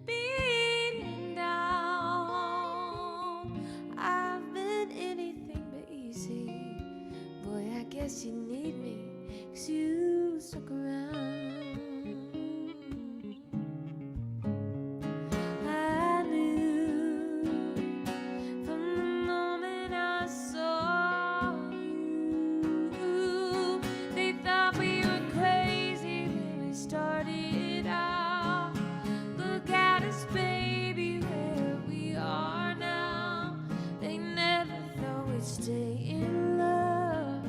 beating down. I've been anything but easy. Boy, I guess you need me, 'cause you stuck around. I knew from the moment I saw you. They thought we were crazy when we started out. Look at us, baby, where we are now. They never thought we'd stay in love.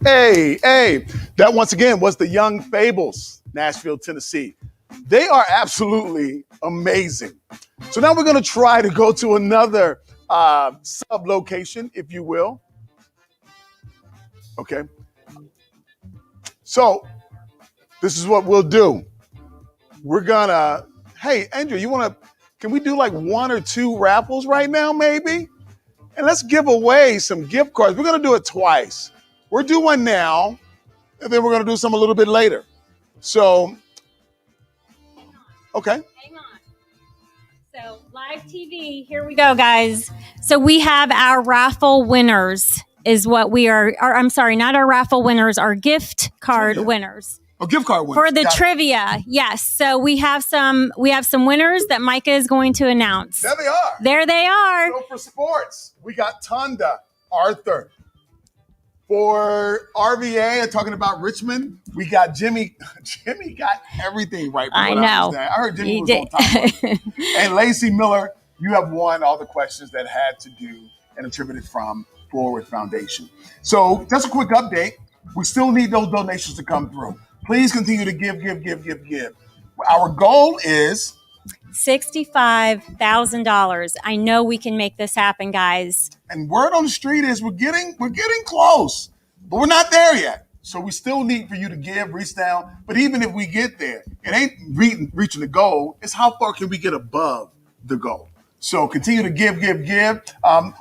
Hey. That once again was the Young Fables, Nashville, Tennessee. They are absolutely amazing. So now we're going to try to go to another sub-location, if you will. Okay. So this is what we'll do. We're going to, hey, Andrew, can we do like 1 or 2 raffles right now, maybe? And let's give away some gift cards. We're going to do it twice. We'll do one now, and then we're going to do some a little bit later. So, okay. Hang on. So live TV, here we go, guys. So we have our raffle winners is what we are, or I'm sorry, not our raffle winners, our gift card winners. Oh, gift card winners. For the trivia, yes. So we have some winners that Micah is going to announce. There they are. There they are. So for sports, we got Tonda, Arthur. For RVA, talking about Richmond, we got Jimmy. Jimmy got everything right. I know. I heard Jimmy was on top of it. And Lacey Miller, you have won all the questions that had to do and attributed from Forward Foundation. So just a quick update. We still need those donations to come through. Please continue to give. Our goal is $65,000. I know we can make this happen, guys. And word on the street is we're getting close, but we're not there yet. So we still need for you to reach down. But even if we get there, it ain't reaching the goal. It's how far can we get above the goal? So continue to give.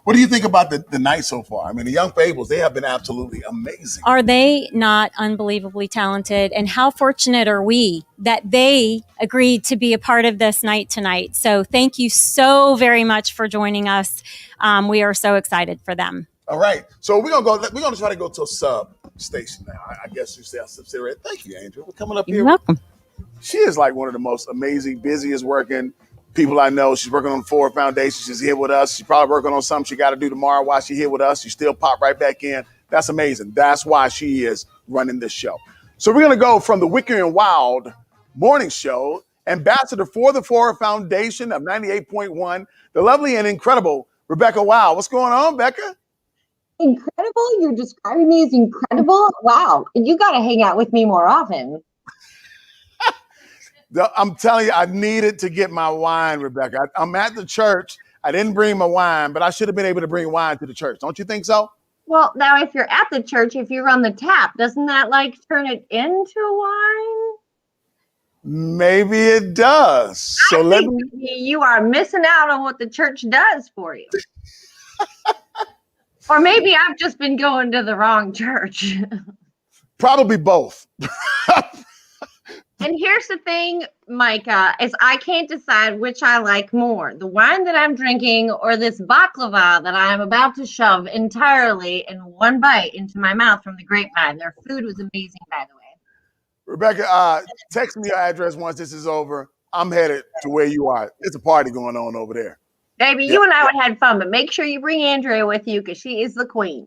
What do you think about the night so far? I mean, the Young Fables, they have been absolutely amazing. Are they not unbelievably talented? And how fortunate are we that they agreed to be a part of this night tonight? So thank you so very much for joining us. We are so excited for them. All right. So we're gonna try to go to a sub station now. I guess you say a subsidiary. Thank you, Andrew. We're coming up here. You're welcome. She is like one of the most amazing, busiest working people I know. She's working on the Forward Foundation. She's here with us. She's probably working on something she got to do tomorrow while she's here with us. She still pop right back in. That's amazing. That's why she is running this show. So we're going to go from the Wicked and Wild morning show, ambassador for the Forward Foundation of 98.1, the lovely and incredible Rebecca Wow. What's going on, Becca? Incredible? You're describing me as incredible? Wow. You got to hang out with me more often. I'm telling you, I needed to get my wine, Rebecca. I'm at the church. I didn't bring my wine, but I should have been able to bring wine to the church. Don't you think so? Well, now if you're at the church, if you run the tap, doesn't that like turn it into wine? Maybe it does. So let me. You are missing out on what the church does for you. Or maybe I've just been going to the wrong church. Probably both. And here's the thing, Micah, is I can't decide which I like more, the wine that I'm drinking or this baklava that I'm about to shove entirely in one bite into my mouth from the grapevine. Their food was amazing, by the way. Rebecca, text me your address once this is over. I'm headed to where you are. There's a party going on over there. Baby, you and I would have had fun, but make sure you bring Andrea with you because she is the queen.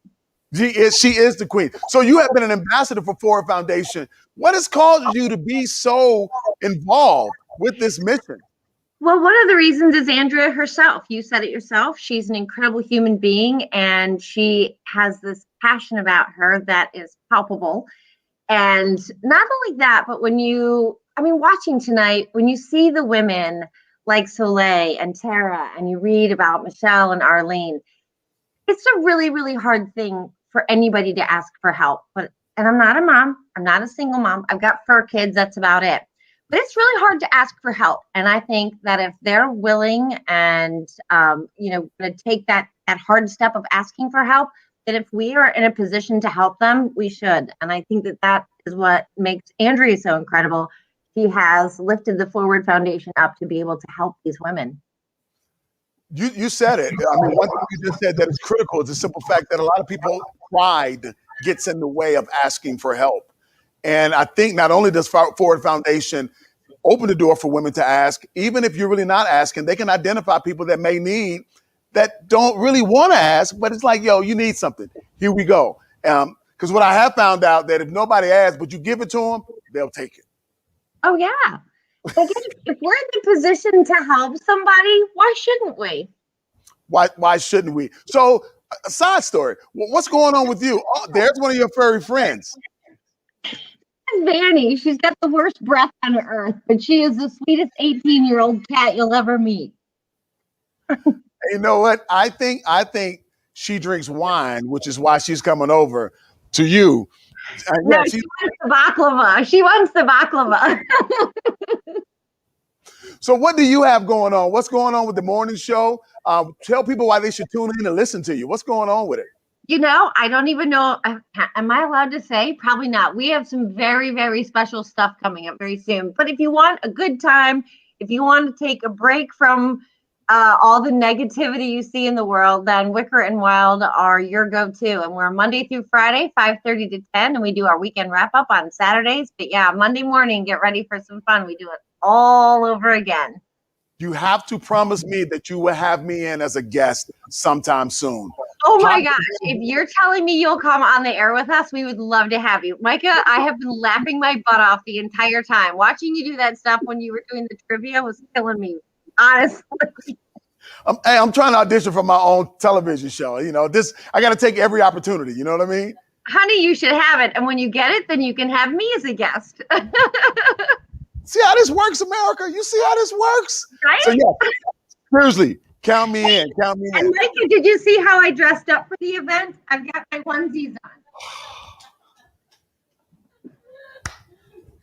She is the queen. So you have been an ambassador for Forward Foundation. What has caused you to be so involved with this mission? Well, one of the reasons is Andrea herself. You said it yourself. She's an incredible human being, and she has this passion about her that is palpable. And not only that, but watching tonight, when you see the women like Soleil and Tara, and you read about Michelle and Arlene, it's a really, really hard thing for anybody to ask for help. And I'm not a mom. I'm not a single mom. I've got 4 kids. That's about it. But it's really hard to ask for help. And I think that if they're willing and, going to take that hard step of asking for help, that if we are in a position to help them, we should. And I think that is what makes Andrea so incredible. She has lifted the Forward Foundation up to be able to help these women. You said it. I mean, one thing you just said that is critical is the simple fact that a lot of people, pride gets in the way of asking for help. And I think not only does Forward Foundation open the door for women to ask, even if you're really not asking, they can identify people that may need, that don't really want to ask, but it's like, yo, you need something. Here we go. Because what I have found out that if nobody asks, but you give it to them, they'll take it. Oh, yeah. If we're in the position to help somebody, why shouldn't we? Why shouldn't we? So A side story. What's going on with you? Oh, there's one of your furry friends. Vanny. She's got the worst breath on earth, but she is the sweetest 18-year-old cat you'll ever meet. You know what? I think she drinks wine, which is why she's coming over to you. No, she wants the baklava. She wants the baklava. So what do you have going on? What's going on with the morning show? Tell people why they should tune in and listen to you. What's going on with it? You know, I don't even know. Am I allowed to say? Probably not. We have some very, very special stuff coming up very soon. But if you want a good time, if you want to take a break from all the negativity you see in the world, then Wicker and Wild are your go-to. And we're Monday through Friday, 5:30 to 10, and we do our weekend wrap-up on Saturdays. But yeah, Monday morning, get ready for some fun. We do it all over again. You have to promise me that you will have me in as a guest sometime soon. Oh my gosh, if you're telling me you'll come on the air with us, we would love to have you. Micah, I have been laughing my butt off the entire time. Watching you do that stuff when you were doing the trivia was killing me, honestly. Hey, I'm trying to audition for my own television show. You know, I got to take every opportunity. You know what I mean? Honey, you should have it. And when you get it, then you can have me as a guest. See how this works, America? You see how this works? Right? So yeah, seriously, count me in. Count me in. And Micah, did you see how I dressed up for the event? I've got my onesies on.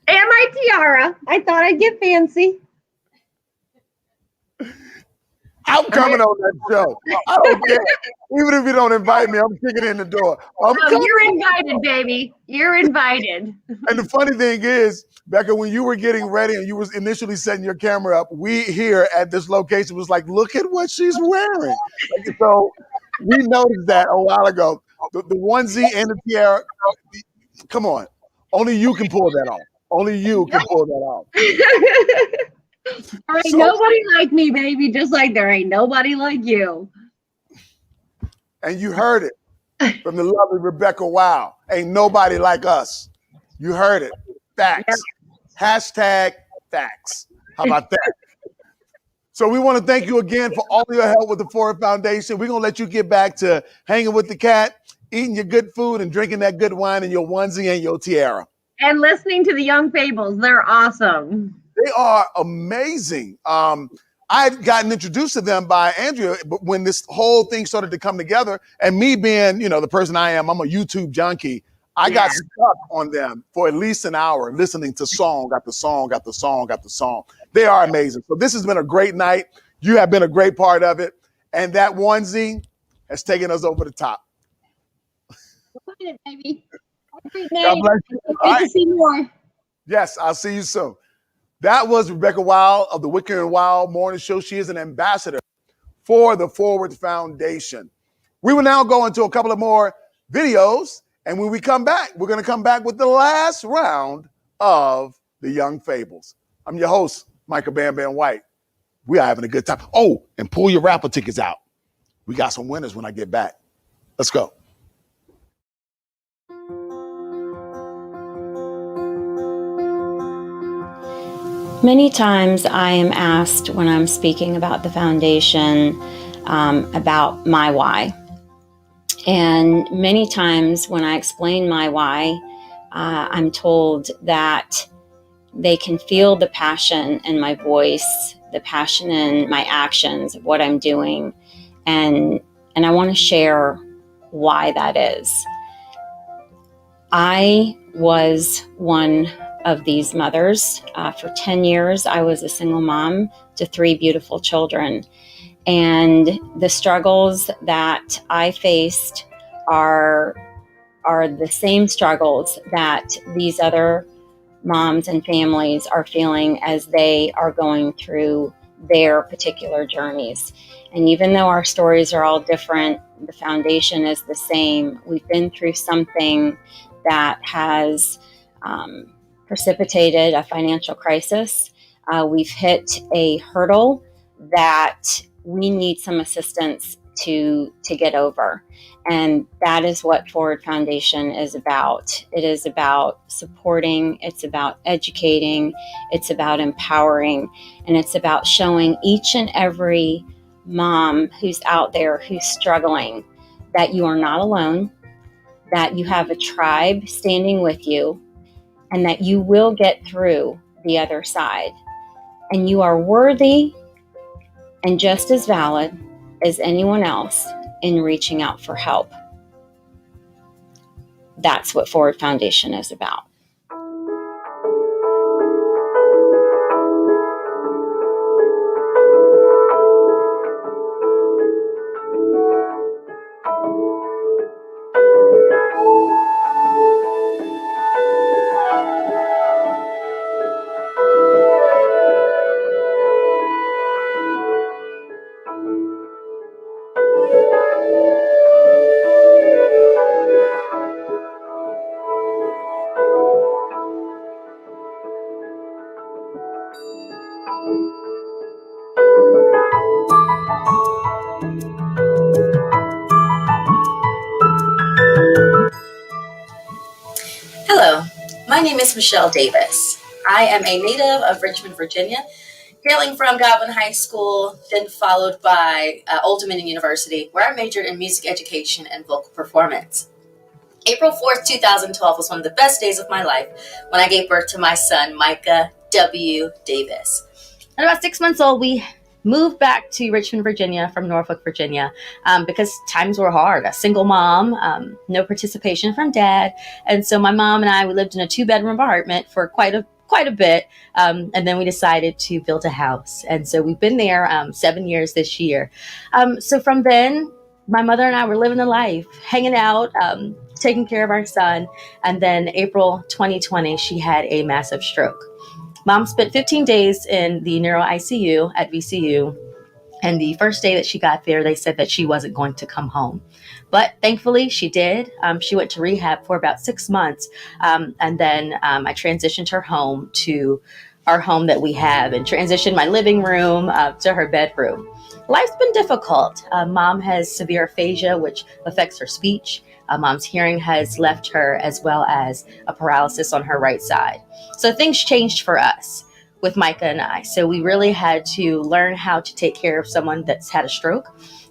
And my tiara. I thought I'd get fancy. I'm coming on that show. I don't care. Even if you don't invite me, I'm kicking in the door. You're invited, baby. You're invited. And the funny thing is, Becca, when you were getting ready and you was initially setting your camera up, we here at this location was like, look at what she's wearing. So we noticed that a while ago. The onesie and the tiara. Come on. Only you can pull that off. Only you can pull that off. There ain't nobody like me, baby, just like there ain't nobody like you. And you heard it from the lovely Rebecca Wow. Ain't nobody like us. You heard it. Facts. Hashtag facts. How about that? So we want to thank you again for all your help with the Forward Foundation. We're going to let you get back to hanging with the cat, eating your good food, and drinking that good wine in your onesie and your tiara. And listening to the Young Fables. They're awesome. They are amazing. I had gotten introduced to them by Andrea, but when this whole thing started to come together, and me being, the person I am, I'm a YouTube junkie. I got stuck on them for at least an hour listening to song after song after song after song. They are amazing. So this has been a great night. You have been a great part of it. And that onesie has taken us over the top. Baby. God bless you. Great to see more. Yes, I'll see you soon. That was Rebecca Wild of the Wicker and Wild Morning Show. She is an ambassador for the Forward Foundation. We will now go into a couple of more videos. And when we come back, we're going to come back with the last round of the Young Fables. I'm your host, Micah Bamm White. We are having a good time. Oh, and pull your raffle tickets out. We got some winners when I get back. Let's go. Many times I am asked when I'm speaking about the foundation about my why. And many times when I explain my why, I'm told that they can feel the passion in my voice, the passion in my actions, of what I'm doing. And I want to share why that is. I was one of these mothers. For 10 years, I was a single mom to 3 beautiful children. And the struggles that I faced are the same struggles that these other moms and families are feeling as they are going through their particular journeys. And even though our stories are all different, the foundation is the same. We've been through something that has precipitated a financial crisis. We've hit a hurdle that we need some assistance to get over. And that is what Forward Foundation is about. It is about supporting, it's about educating, it's about empowering, and it's about showing each and every mom who's out there who's struggling that you are not alone, that you have a tribe standing with you, and that you will get through the other side. And you are worthy and just as valid as anyone else in reaching out for help. That's what Forward Foundation is about. Hello, my name is Michelle Davis. I am a native of Richmond, Virginia, hailing from Godwin High School, then followed by Old Dominion University, where I majored in music education and vocal performance. April 4th, 2012 was one of the best days of my life when I gave birth to my son, Micah W. Davis. At about 6 months old, we moved back to Richmond, Virginia from Norfolk, Virginia, because times were hard. A single mom, no participation from dad. And so my mom and I, we lived in a 2-bedroom apartment for quite a bit. And then we decided to build a house. And so we've been there 7 years this year. So from then, my mother and I were living the life, hanging out, taking care of our son. And then April 2020, she had a massive stroke. Mom spent 15 days in the neuro ICU at VCU. And the first day that she got there, they said that she wasn't going to come home. But thankfully, she did. She went to rehab for about 6 months. And then I transitioned her home to our home that we have and transitioned my living room to her bedroom. Life's been difficult. Mom has severe aphasia, which affects her speech. Mom's hearing has left her, as well as a paralysis on her right side. So things changed for us with Micah and I. So we really had to learn how to take care of someone that's had a stroke.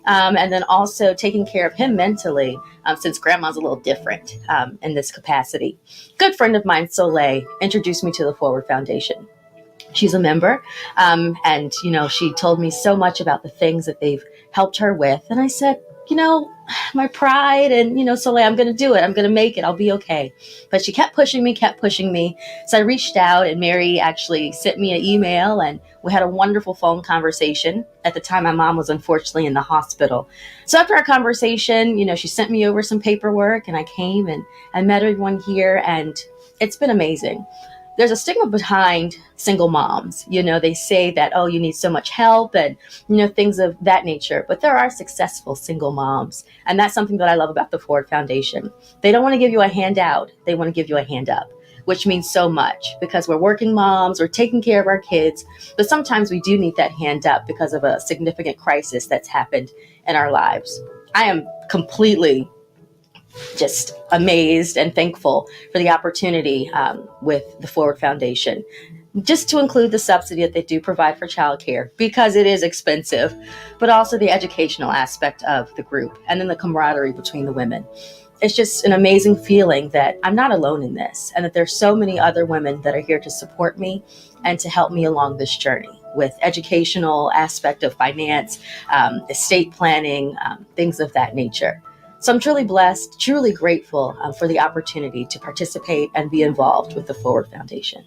And then also taking care of him mentally, since grandma's a little different in this capacity. Good friend of mine, Soleil, introduced me to the Forward Foundation. She's a member, and, she told me so much about the things that they've helped her with. And I said, my pride and, Soleil, I'm going to do it. I'm going to make it. I'll be okay. But she kept pushing me. So I reached out, and Mary actually sent me an email, and we had a wonderful phone conversation. At the time, my mom was unfortunately in the hospital. So after our conversation, she sent me over some paperwork, and I came and I met everyone here, and it's been amazing. There's a stigma behind single moms. They say that, oh, you need so much help and, things of that nature. But there are successful single moms. And that's something that I love about the Forward Foundation. They don't want to give you a handout. They want to give you a hand up, which means so much because we're working moms, we're taking care of our kids. But sometimes we do need that hand up because of a significant crisis that's happened in our lives. I am completely just amazed and thankful for the opportunity with the Forward Foundation, just to include the subsidy that they do provide for childcare because it is expensive, but also the educational aspect of the group and then the camaraderie between the women. It's just an amazing feeling that I'm not alone in this and that there's so many other women that are here to support me and to help me along this journey with educational aspect of finance, estate planning, things of that nature. So I'm truly blessed, truly grateful for the opportunity to participate and be involved with the Forward Foundation.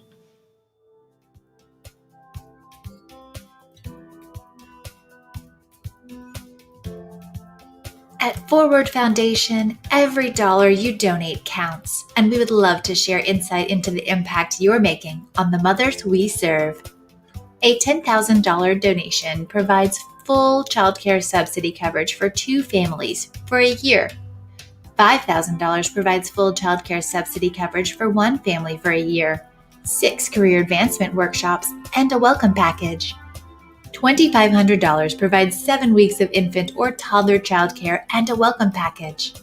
At Forward Foundation, every dollar you donate counts, and we would love to share insight into the impact you're making on the mothers we serve. A $10,000 donation provides full childcare subsidy coverage for 2 families for a year. $5,000 provides full childcare subsidy coverage for 1 family for a year, 6 career advancement workshops, and a welcome package. $2,500 provides 7 weeks of infant or toddler childcare and a welcome package.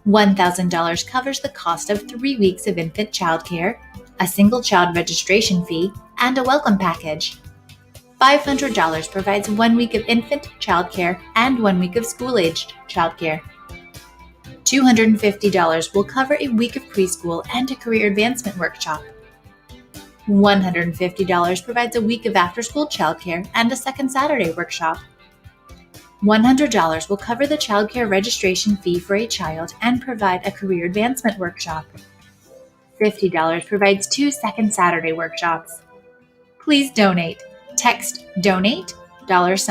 $1,000 covers the cost of 3 weeks of infant childcare, a single child registration fee, and a welcome package. $500 provides 1 week of infant childcare and 1 week of school-aged childcare. $250 will cover a week of preschool and a career advancement workshop. $150 provides a week of after-school childcare and a second Saturday workshop. $100 will cover the childcare registration fee for a child and provide a career advancement workshop. $50 provides 2 second Saturday workshops. Please donate. Text DONATE, $,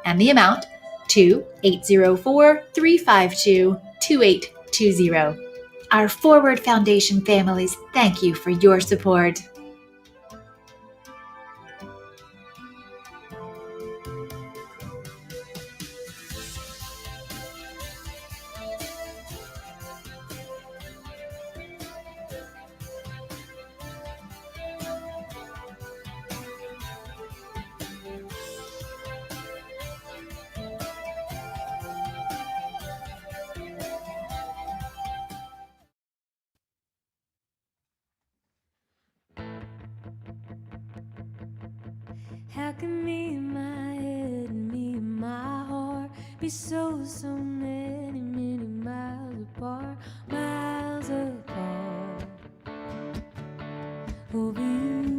and the amount to 804-352-2820. Our Forward Foundation families thank you for your support. How can me and my head and me and my heart be so many, many miles apart, miles apart? Over you.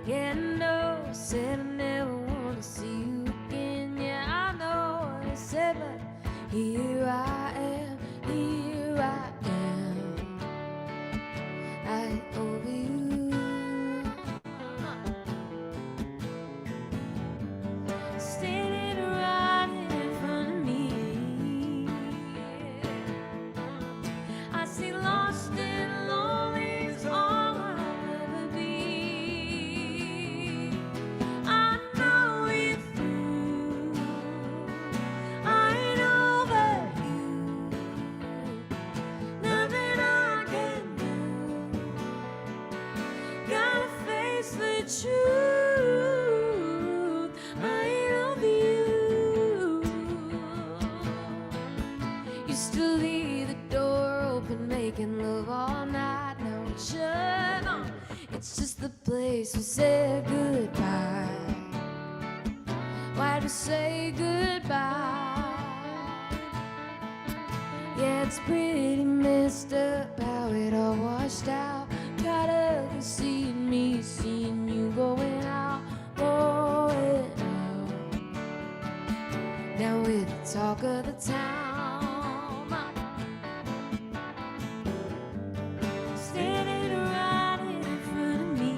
Yeah, I know I said I never want to see you again. Yeah, I know what I said, but here I am, here I am. I over you. Standing right in front of me, I see lost and lonely is all I'll ever be. I know you're through, I ain't over you. Nothing I can do, gotta face the truth. I ain't over you. Used to leave the door open, making love all night. Now it's shut on. It's just the place we said goodbye. Why'd we say goodbye? Yeah, it's pretty messed up how it all washed out. Caught up with seeing me, seeing you going out, going out. Now we're the talk of the town. Standing right in front of me,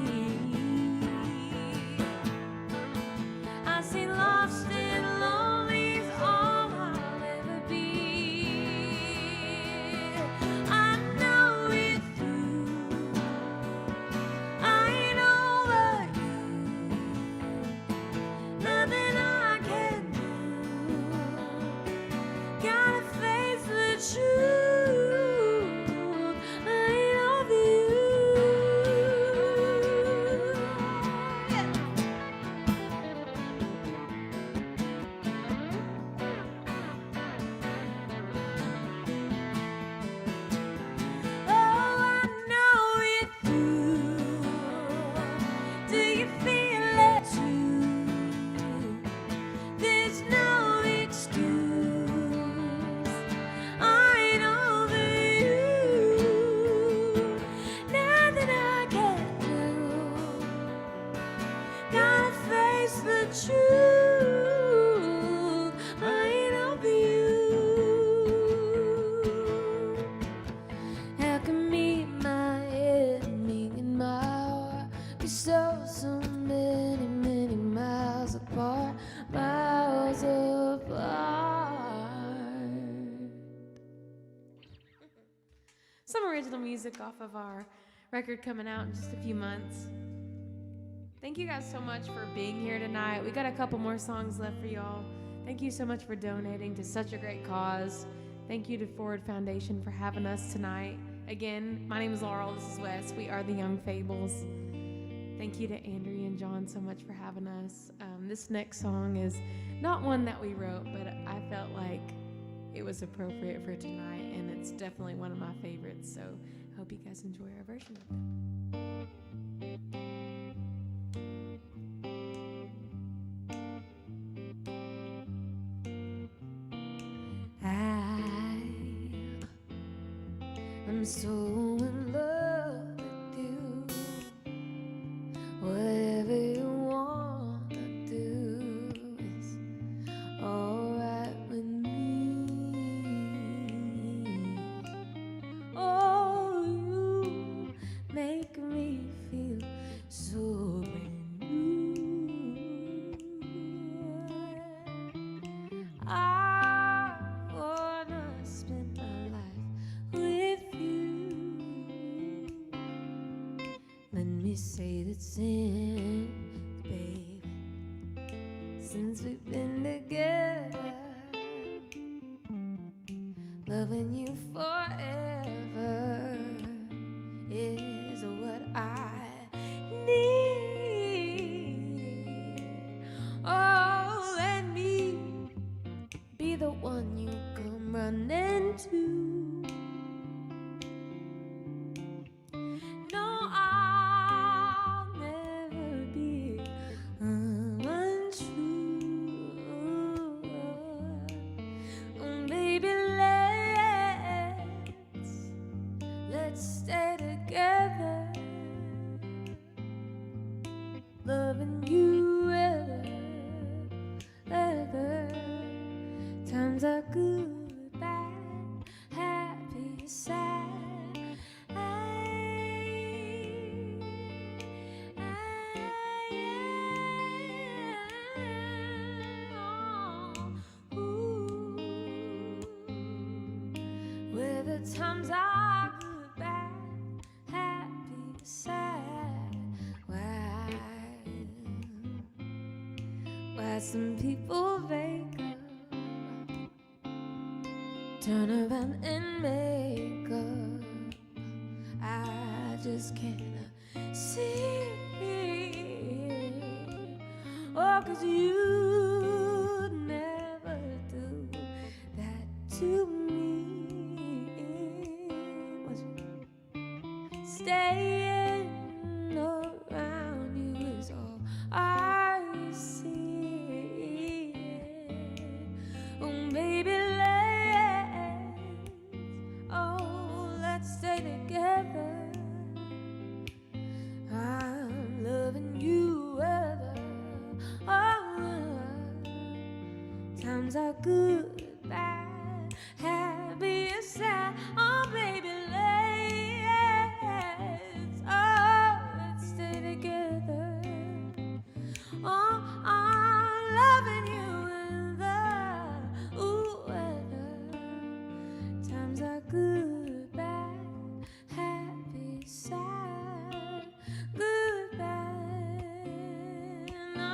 I see lost and lonely is all I'll ever be. I know it's through, I ain't over you. Nothing I can do, gotta face the truth. I ain't over you. Oh, I know you're through. Do you feel it too? There's no excuse. I ain't over you. Nothing I can do, gotta face the truth. I ain't over you. How can me and my head and me and my heart be so many, many miles apart, miles apart? Some original music off of our record coming out in just a few months. Thank you guys so much for being here tonight. We got a couple more songs left for y'all. Thank you so much for donating to such a great cause. Thank you to Forward Foundation for having us tonight. Again, my name is Laurel, this is Wes. We are the Young Fables. Thank you to Andrea and John so much for having us. This next song is not one that we wrote, but I felt like it was appropriate for tonight, and it's definitely one of my favorites, so I hope you guys enjoy our version of it. I'm so in love with you. Whatever you wanna do is alright with me. Oh, you make me feel so brand new. I wanna spend my life with you. Let me say that since, baby, since we've been together, loving you forever is what I need. Oh, let me be the one you come running to. No, I'll never be untrue. Oh, baby, let's stay together, loving you ever. Times are good, bad, happy, sad. Whether times are good, bad, happy, sad. Why some people wake up, turn around and make up. I just can't see. Oh, 'cause you never do that to me. Staying around you is all I see. Oh, baby, let's stay together. I'm loving you ever. Oh, times are good, bad, happy and sad. Oh, baby, let's stay together. Oh, I'm loving you weather. Times are good, bad, happy, sad, good, bad. No.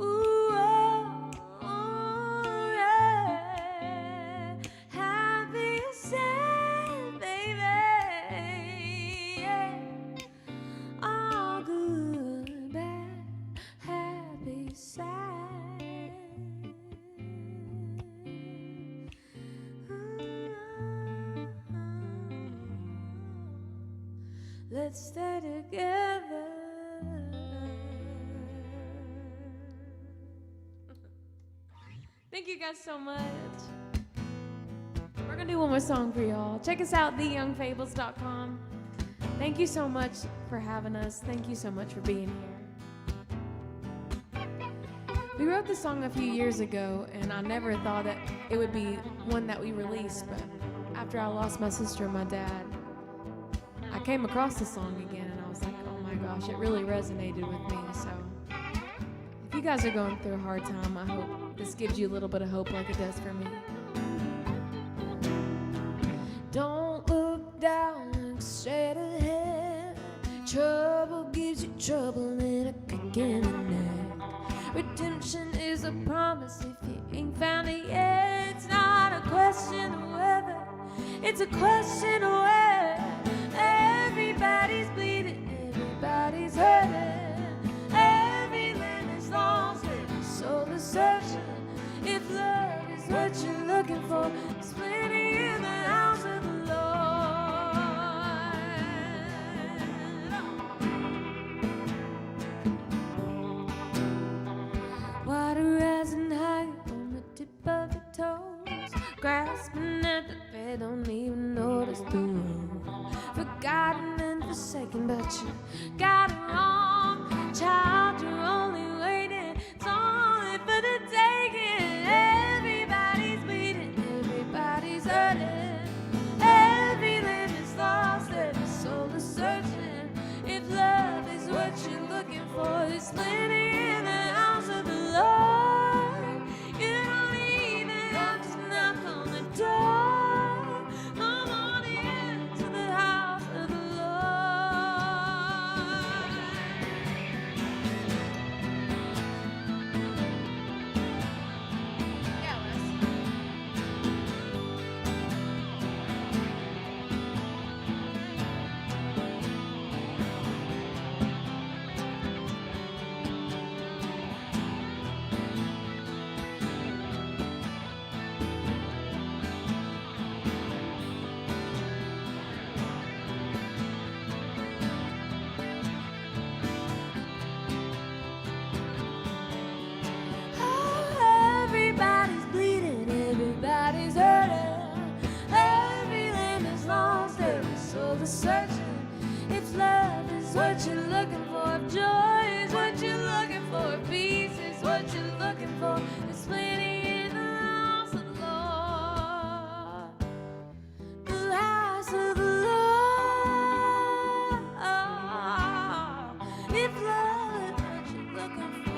Ooh, yeah. Happy, sad, baby. Yeah. All good, bad, happy, sad. Let's stay together. Thank you guys so much. We're gonna do one more song for y'all. Check us out, theyoungfables.com. Thank you so much for having us. Thank you so much for being here. We wrote this song a few years ago, and I never thought that it would be one that we released, but after I lost my sister and my dad, I came across the song again, and I was like, oh my gosh, it really resonated with me. So if you guys are going through a hard time, I hope this gives you a little bit of hope like it does for me. Don't look down, look straight ahead. Trouble gives you trouble and a kick in the neck. Redemption is a promise if you ain't found it yet. It's not a question of whether, it's a question of where. Everybody's bleeding, everybody's hurting. Every land is lost, every soul is searching. If love is what you're looking for, there's plenty in the house of the Lord. Water rising high on the tip of your toes, grasping at the thread on but you got it wrong. Child, you're only waiting, it's only for the taking. Everybody's bleeding, everybody's hurting. Every limb is lost, every soul is searching. If love is what you're looking for, there's plenty in the house of the Lord. You don't even have to knock on the door. Come on into the house of the Everybody's bleeding, everybody's hurting. Every limb is lost, every soul is searching. If love is what you're looking for, if joy is what you're looking for, if peace is what you're looking for, there's plenty in the house of the Lord. The house of the Lord. If love is what you're looking for.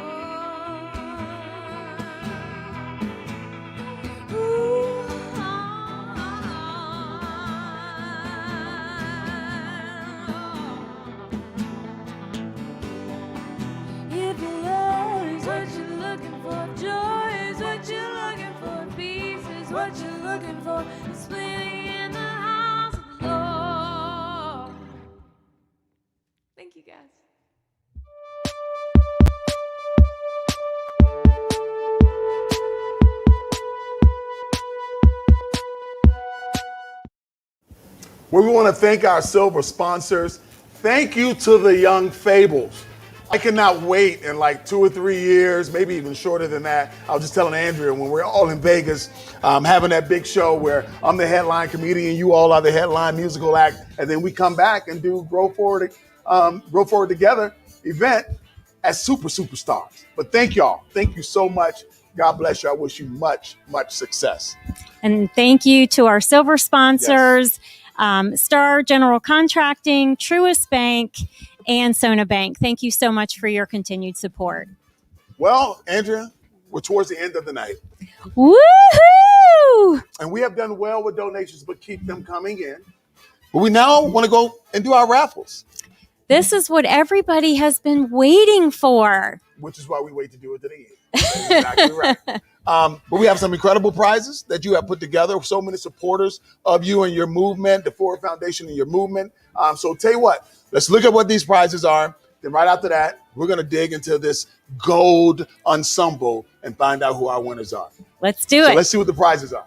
If love is what you're looking for, joy is what you're looking for, peace is what you're looking for, it's plenty in the house of the Lord. Thank you, guys. We want to thank our silver sponsors. Thank you to the Young Fables. I cannot wait in like 2 or 3 years, maybe even shorter than that. I was just telling Andrea when we're all in Vegas, having that big show where I'm the headline comedian, you all are the headline musical act, and then we come back and do Grow Forward Together event as superstars. But thank y'all. Thank you so much. God bless you. I wish you much success. And thank you to our silver sponsors, Star General Contracting, Truist Bank, and Sona Bank. Thank you so much for your continued support. Well, Andrea, we're towards the end of the night. Woohoo! And we have done well with donations, but keep them coming in. But we now want to go and do our raffles. This is what everybody has been waiting for. Which is why we wait to do it to the end. That's exactly right. But we have some incredible prizes that you have put together. So many supporters of you and your movement, the Forward Foundation and your movement. So tell you what, let's look at what these prizes are. Then right after that, we're going to dig into this gold ensemble and find out who our winners are. Let's do it. So let's see what the prizes are.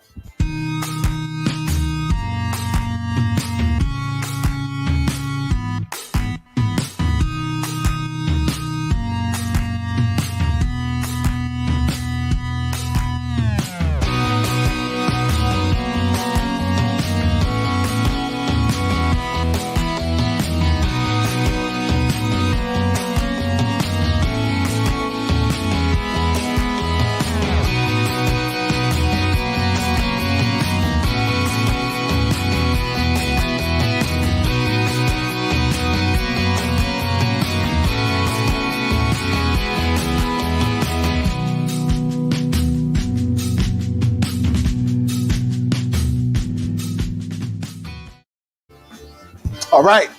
All right,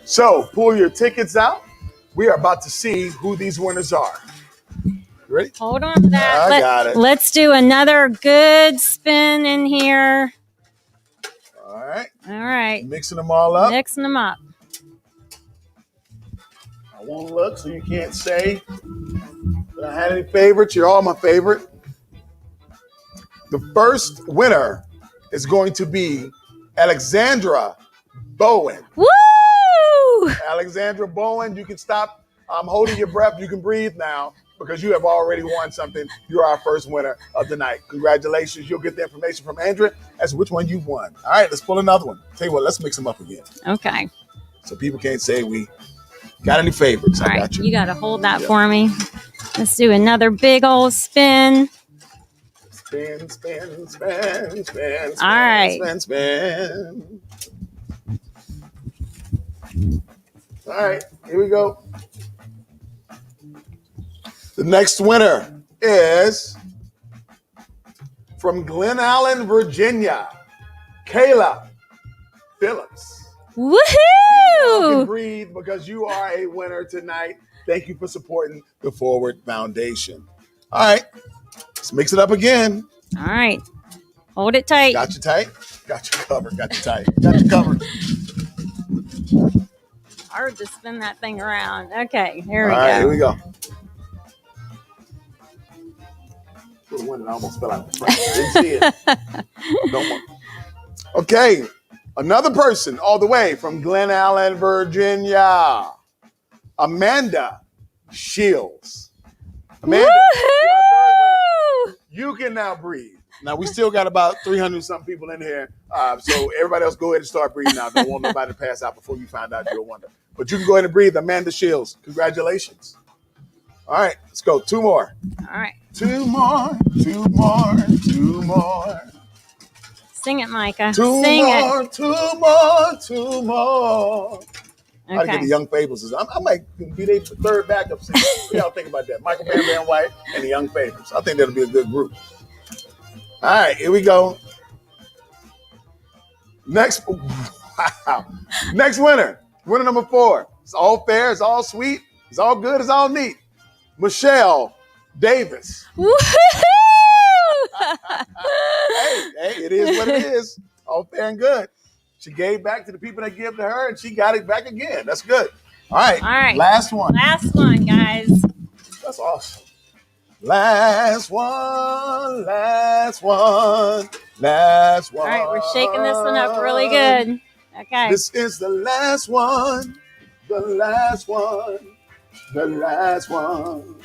so pull your tickets out. We are about to see who these winners are. You ready? Hold on to that. I got it. Let's do another good spin in here. All right. All right. Mixing them all up. Mixing them up. I won't look so you can't say that I had any favorites. You're all my favorite. The first winner is going to be Alexandra Bowen. Woo! Alexandra Bowen, you can stop holding your breath. You can breathe now because you have already won something. You're our first winner of the night. Congratulations. You'll get the information from Andrea as to which one you've won. All right, let's pull another one. Tell you what, let's mix them up again. Okay. so people can't say we got any favorites. All I right, got you. you got to hold that for me. Let's do another big old spin. Spin, spin, spin, spin, All right. spin, spin. All right, here we go. The next winner is from Glen Allen, Virginia, Kayla Phillips. Woohoo! You can breathe because you are a winner tonight. Thank you for supporting the Forward Foundation. All right, let's mix it up again. All right, hold it tight. Got you tight? Got you covered. Got you tight. Got you covered. Hard to spin that thing around. Okay, here we All go. right, here we go. For the winner, I almost fell out the front. Didn't see it. No more. Okay, another person all the way from Glen Allen, Virginia, Amanda Shields. Amanda, you can now breathe. Now, we still got about 300-something people in here, so everybody else go ahead and start breathing now. Don't want nobody to pass out before you find out you're a wonder. But you can go ahead and breathe. Amanda Shields, congratulations. All right, let's go. Two more. All right. Two more, two more, two more. Sing it, Micah. Two Sing more, it. two more, two more. I gotta get Okay. the Young Fables. I might be their third backup singer. What do y'all think about that? Michael Bamm White and the Young Fables. I think that'll be a good group. All right, here we go. Next, wow. Next winner. Winner number 4. It's all fair. It's all sweet. It's all good. It's all neat. Michelle Davis. Woohoo! Hey, it is what it is. All fair and good. She gave back to the people that gave to her, and she got it back again. That's good. All right. All right. Last one. Last one, guys. That's awesome. Last one, last one, last one. All right, we're shaking this one up really good. Okay. This is the last one, the last one, the last one.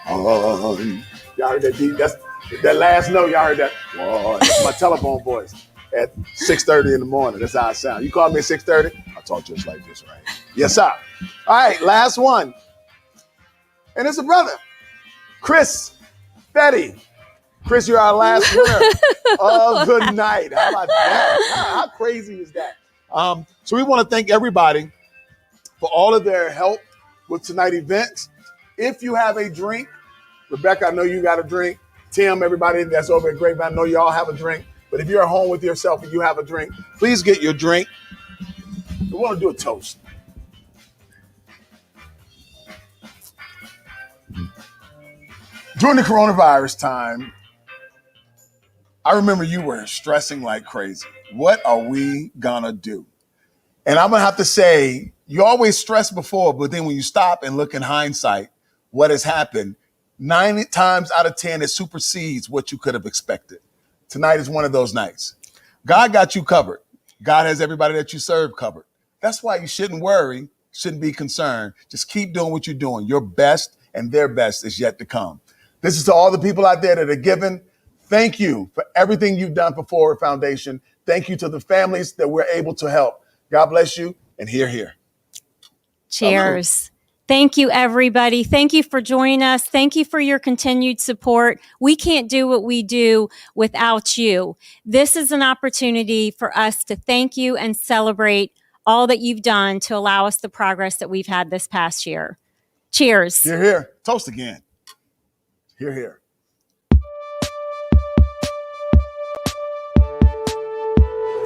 Y'all heard that deep? That's that last note. Y'all heard that? Whoa, that's my telephone voice at 6:30 in the morning. That's how I sound. You call me at 6:30, I talk just like this, right? Yes, sir. All right, last one. And it's a brother, Chris Fetty. Chris, you're our last winner of the night. How about that? How crazy is that? So we want to thank everybody for all of their help with tonight's event. If you have a drink, Rebecca, I know you got a drink. Tim, everybody that's over at Grapevine, I know you all have a drink. But if you're at home with yourself and you have a drink, please get your drink. We want to do a toast. During the coronavirus time, I remember you were stressing like crazy. What are we gonna do? And I'm gonna have to say, you always stress before, but then when you stop and look in hindsight, what has happened, 9 times out of 10, it supersedes what you could have expected. Tonight is one of those nights. God got you covered. God has everybody that you serve covered. That's why you shouldn't worry, shouldn't be concerned. Just keep doing what you're doing. Your best and their best is yet to come. This is to all the people out there that are giving. Thank you for everything you've done for Forward Foundation. Thank you to the families that we're able to help. God bless you, and hear. Cheers. Thank you, everybody. Thank you for joining us. Thank you for your continued support. We can't do what we do without you. This is an opportunity for us to thank you and celebrate all that you've done to allow us the progress that we've had this past year. Cheers. Hear. Toast again. Hear.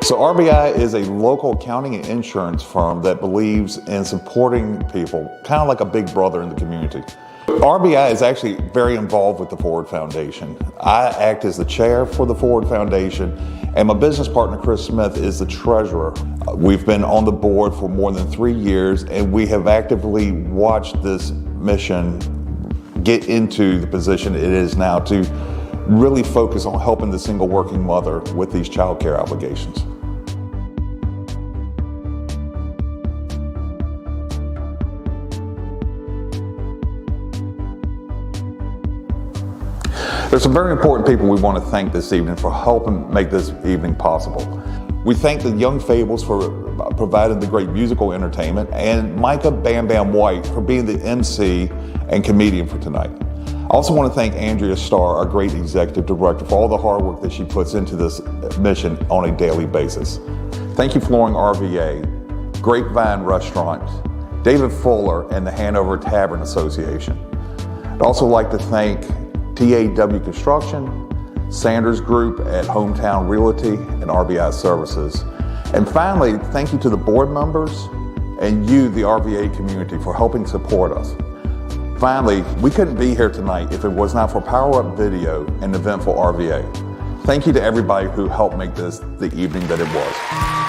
So RBI is a local accounting and insurance firm that believes in supporting people, kind of like a big brother in the community. RBI is actually very involved with the Forward Foundation. I act as the chair for the Forward Foundation, and my business partner, Chris Smith, is the treasurer. We've been on the board for more than 3 years, and we have actively watched this mission get into the position it is now to really focus on helping the single working mother with these child care obligations. There's some very important people we want to thank this evening for helping make this evening possible. We thank the Young Fables for providing the great musical entertainment, and Micah Bamm White for being the MC and comedian for tonight. I also want to thank Andrea Starr, our great executive director, for all the hard work that she puts into this mission on a daily basis. Thank you, Flooring RVA, Grapevine Restaurant, David Fuller, and the Hanover Tavern Association. I'd also like to thank TAW Construction, Sanders Group at Hometown Realty, and RBI Services. And finally, thank you to the board members and you, the RVA community, for helping support us. Finally, we couldn't be here tonight if it was not for Power Up Video and Eventful RVA. Thank you to everybody who helped make this the evening that it was.